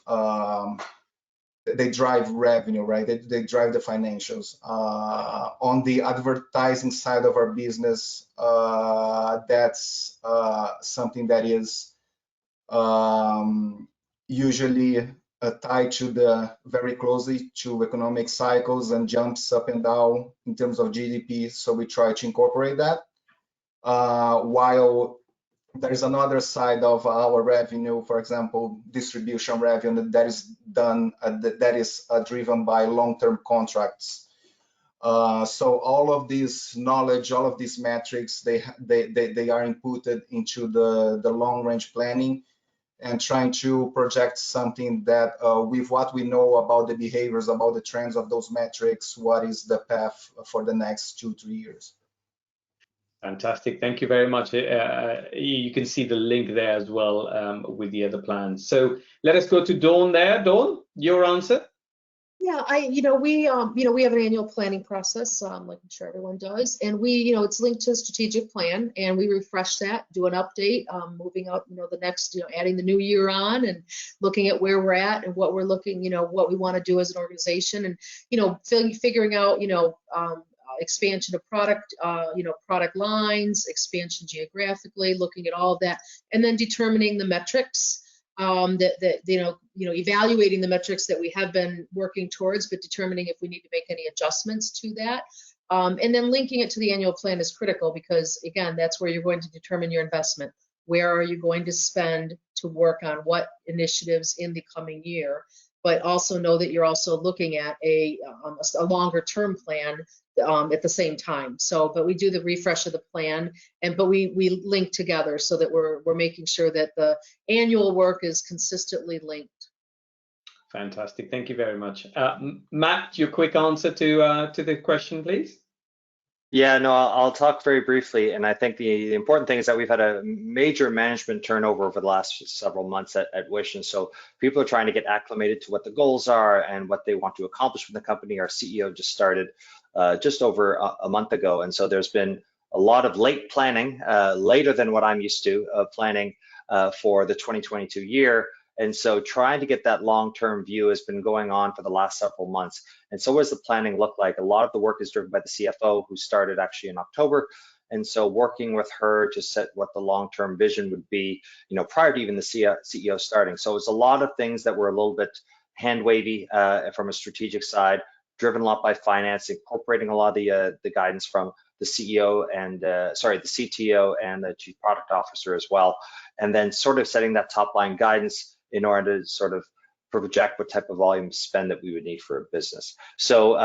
revenue, right? They drive the financials. On the advertising side of our business, that's something that is usually tied to very closely to economic cycles and jumps up and down in terms of GDP. So we try to incorporate that. While there is another side of our revenue, for example, distribution revenue, that is done that is driven by long-term contracts. So all of this knowledge, all of these metrics, they are inputted into the long-range planning, and trying to project something that with what we know about the behaviors, about the trends of those metrics, what is the path for the next 2-3 years. Fantastic. Thank you very much. You can see the link there as well with the other plans. So let us go to Dawn there. Dawn, your answer? Yeah, we have an annual planning process, like I'm sure everyone does, and it's linked to the strategic plan, and we refresh that, do an update, moving out, the next, adding the new year on, and looking at where we're at and what we're looking, what we want to do as an organization, and figuring out, expansion of product, product lines, expansion geographically, looking at all of that, and then determining the metrics. Evaluating the metrics that we have been working towards, but determining if we need to make any adjustments to that. And then linking it to the annual plan is critical because, again, that's where you're going to determine your investment. Where are you going to spend to work on what initiatives in the coming year? But also know that you're also looking at a longer term plan at the same time. But we do the refresh of the plan, but we link together so that we're making sure that the annual work is consistently linked. Fantastic. Thank you very much. Matt, your quick answer to the question, please. Yeah, no, I'll talk very briefly. And I think the important thing is that we've had a major management turnover over the last several months at Wish. And so people are trying to get acclimated to what the goals are and what they want to accomplish from the company. Our CEO just started just over a month ago. And so there's been a lot of late planning, later than what I'm used to, planning for the 2022 year. And so trying to get that long-term view has been going on for the last several months. And so what does the planning look like? A lot of the work is driven by the CFO, who started actually in October. And so working with her to set what the long-term vision would be, prior to even the CEO starting. So it's a lot of things that were a little bit hand-wavy from a strategic side, driven a lot by finance, incorporating a lot of the guidance from the CEO and the CTO and the Chief Product Officer as well. And then sort of setting that top line guidance in order to sort of project what type of volume spend that we would need for a business. So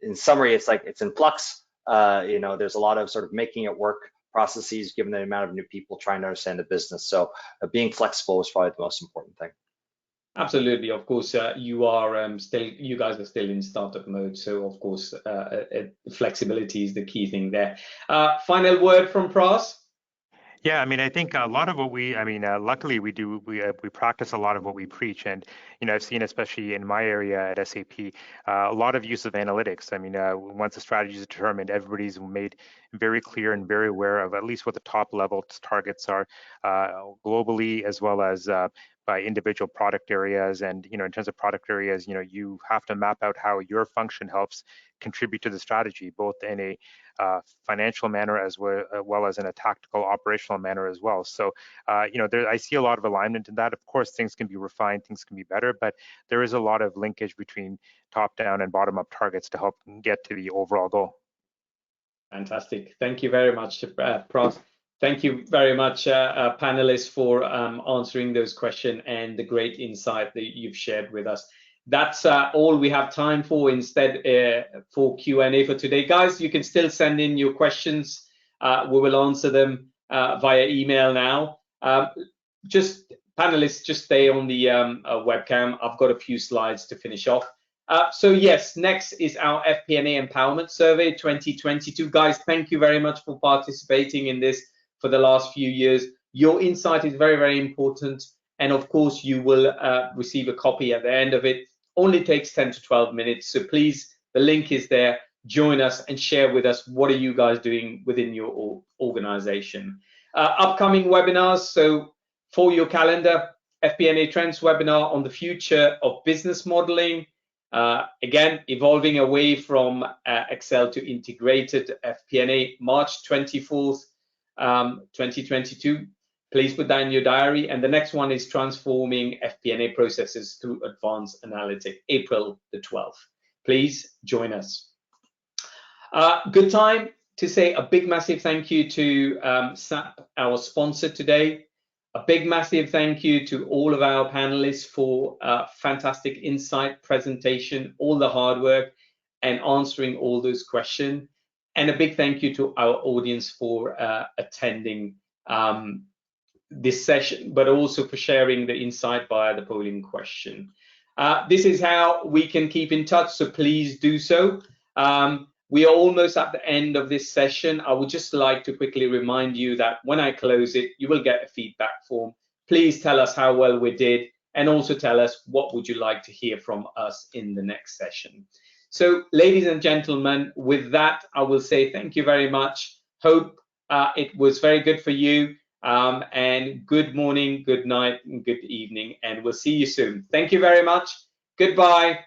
in summary, it's like it's in flux. There's a lot of sort of making it work processes given the amount of new people trying to understand the business. So being flexible is probably the most important thing. Absolutely. Of course, you guys are still in startup mode. So of course, flexibility is the key thing there. Final word from Pras. Yeah, I mean, I think a lot of what luckily we practice a lot of what we preach. And, I've seen, especially in my area at SAP, a lot of use of analytics. I mean, once the strategy is determined, everybody's made very clear and very aware of at least what the top level targets are globally, as well as by individual product areas. And, in terms of product areas, you have to map out how your function helps contribute to the strategy, both in a financial manner as well as in a tactical operational manner as well. So, I see a lot of alignment in that. Of course, things can be refined, things can be better, but there is a lot of linkage between top-down and bottom-up targets to help get to the overall goal. Fantastic. Thank you very much, Pras. Thank you very much, panelists, for answering those questions and the great insight that you've shared with us. That's all we have time for instead for Q&A for today. Guys, you can still send in your questions. We will answer them via email now. Panelists, just stay on the webcam. I've got a few slides to finish off. So yes, next is our FP&A Empowerment Survey 2022. Guys, thank you very much for participating in this for the last few years. Your insight is very, very important. And of course, you will receive a copy at the end of it. Only takes 10 to 12 minutes. So please, the link is there. Join us and share with us what are you guys doing within your organization. Upcoming webinars. So for your calendar, FP&A Trends webinar on the future of business modeling. Again, evolving away from Excel to integrated FP&A, March 24th, 2022. Please put that in your diary. And the next one is transforming FP&A processes through advanced analytics, April the 12th. Please join us. Good time to say a big, massive thank you to SAP, our sponsor today. A big, massive thank you to all of our panelists for fantastic insight, presentation, all the hard work, and answering all those questions. And a big thank you to our audience for attending this session, but also for sharing the insight via the polling question. This is how we can keep in touch, so please do so. We are almost at the end of this session. I would just like to quickly remind you that when I close it, you will get a feedback form. Please tell us how well we did, and also tell us what would you like to hear from us in the next session. So, ladies and gentlemen, with that, I will say thank you very much. Hope it was very good for you. And good morning, good night, and good evening, and we'll see you soon. Thank you very much. Goodbye.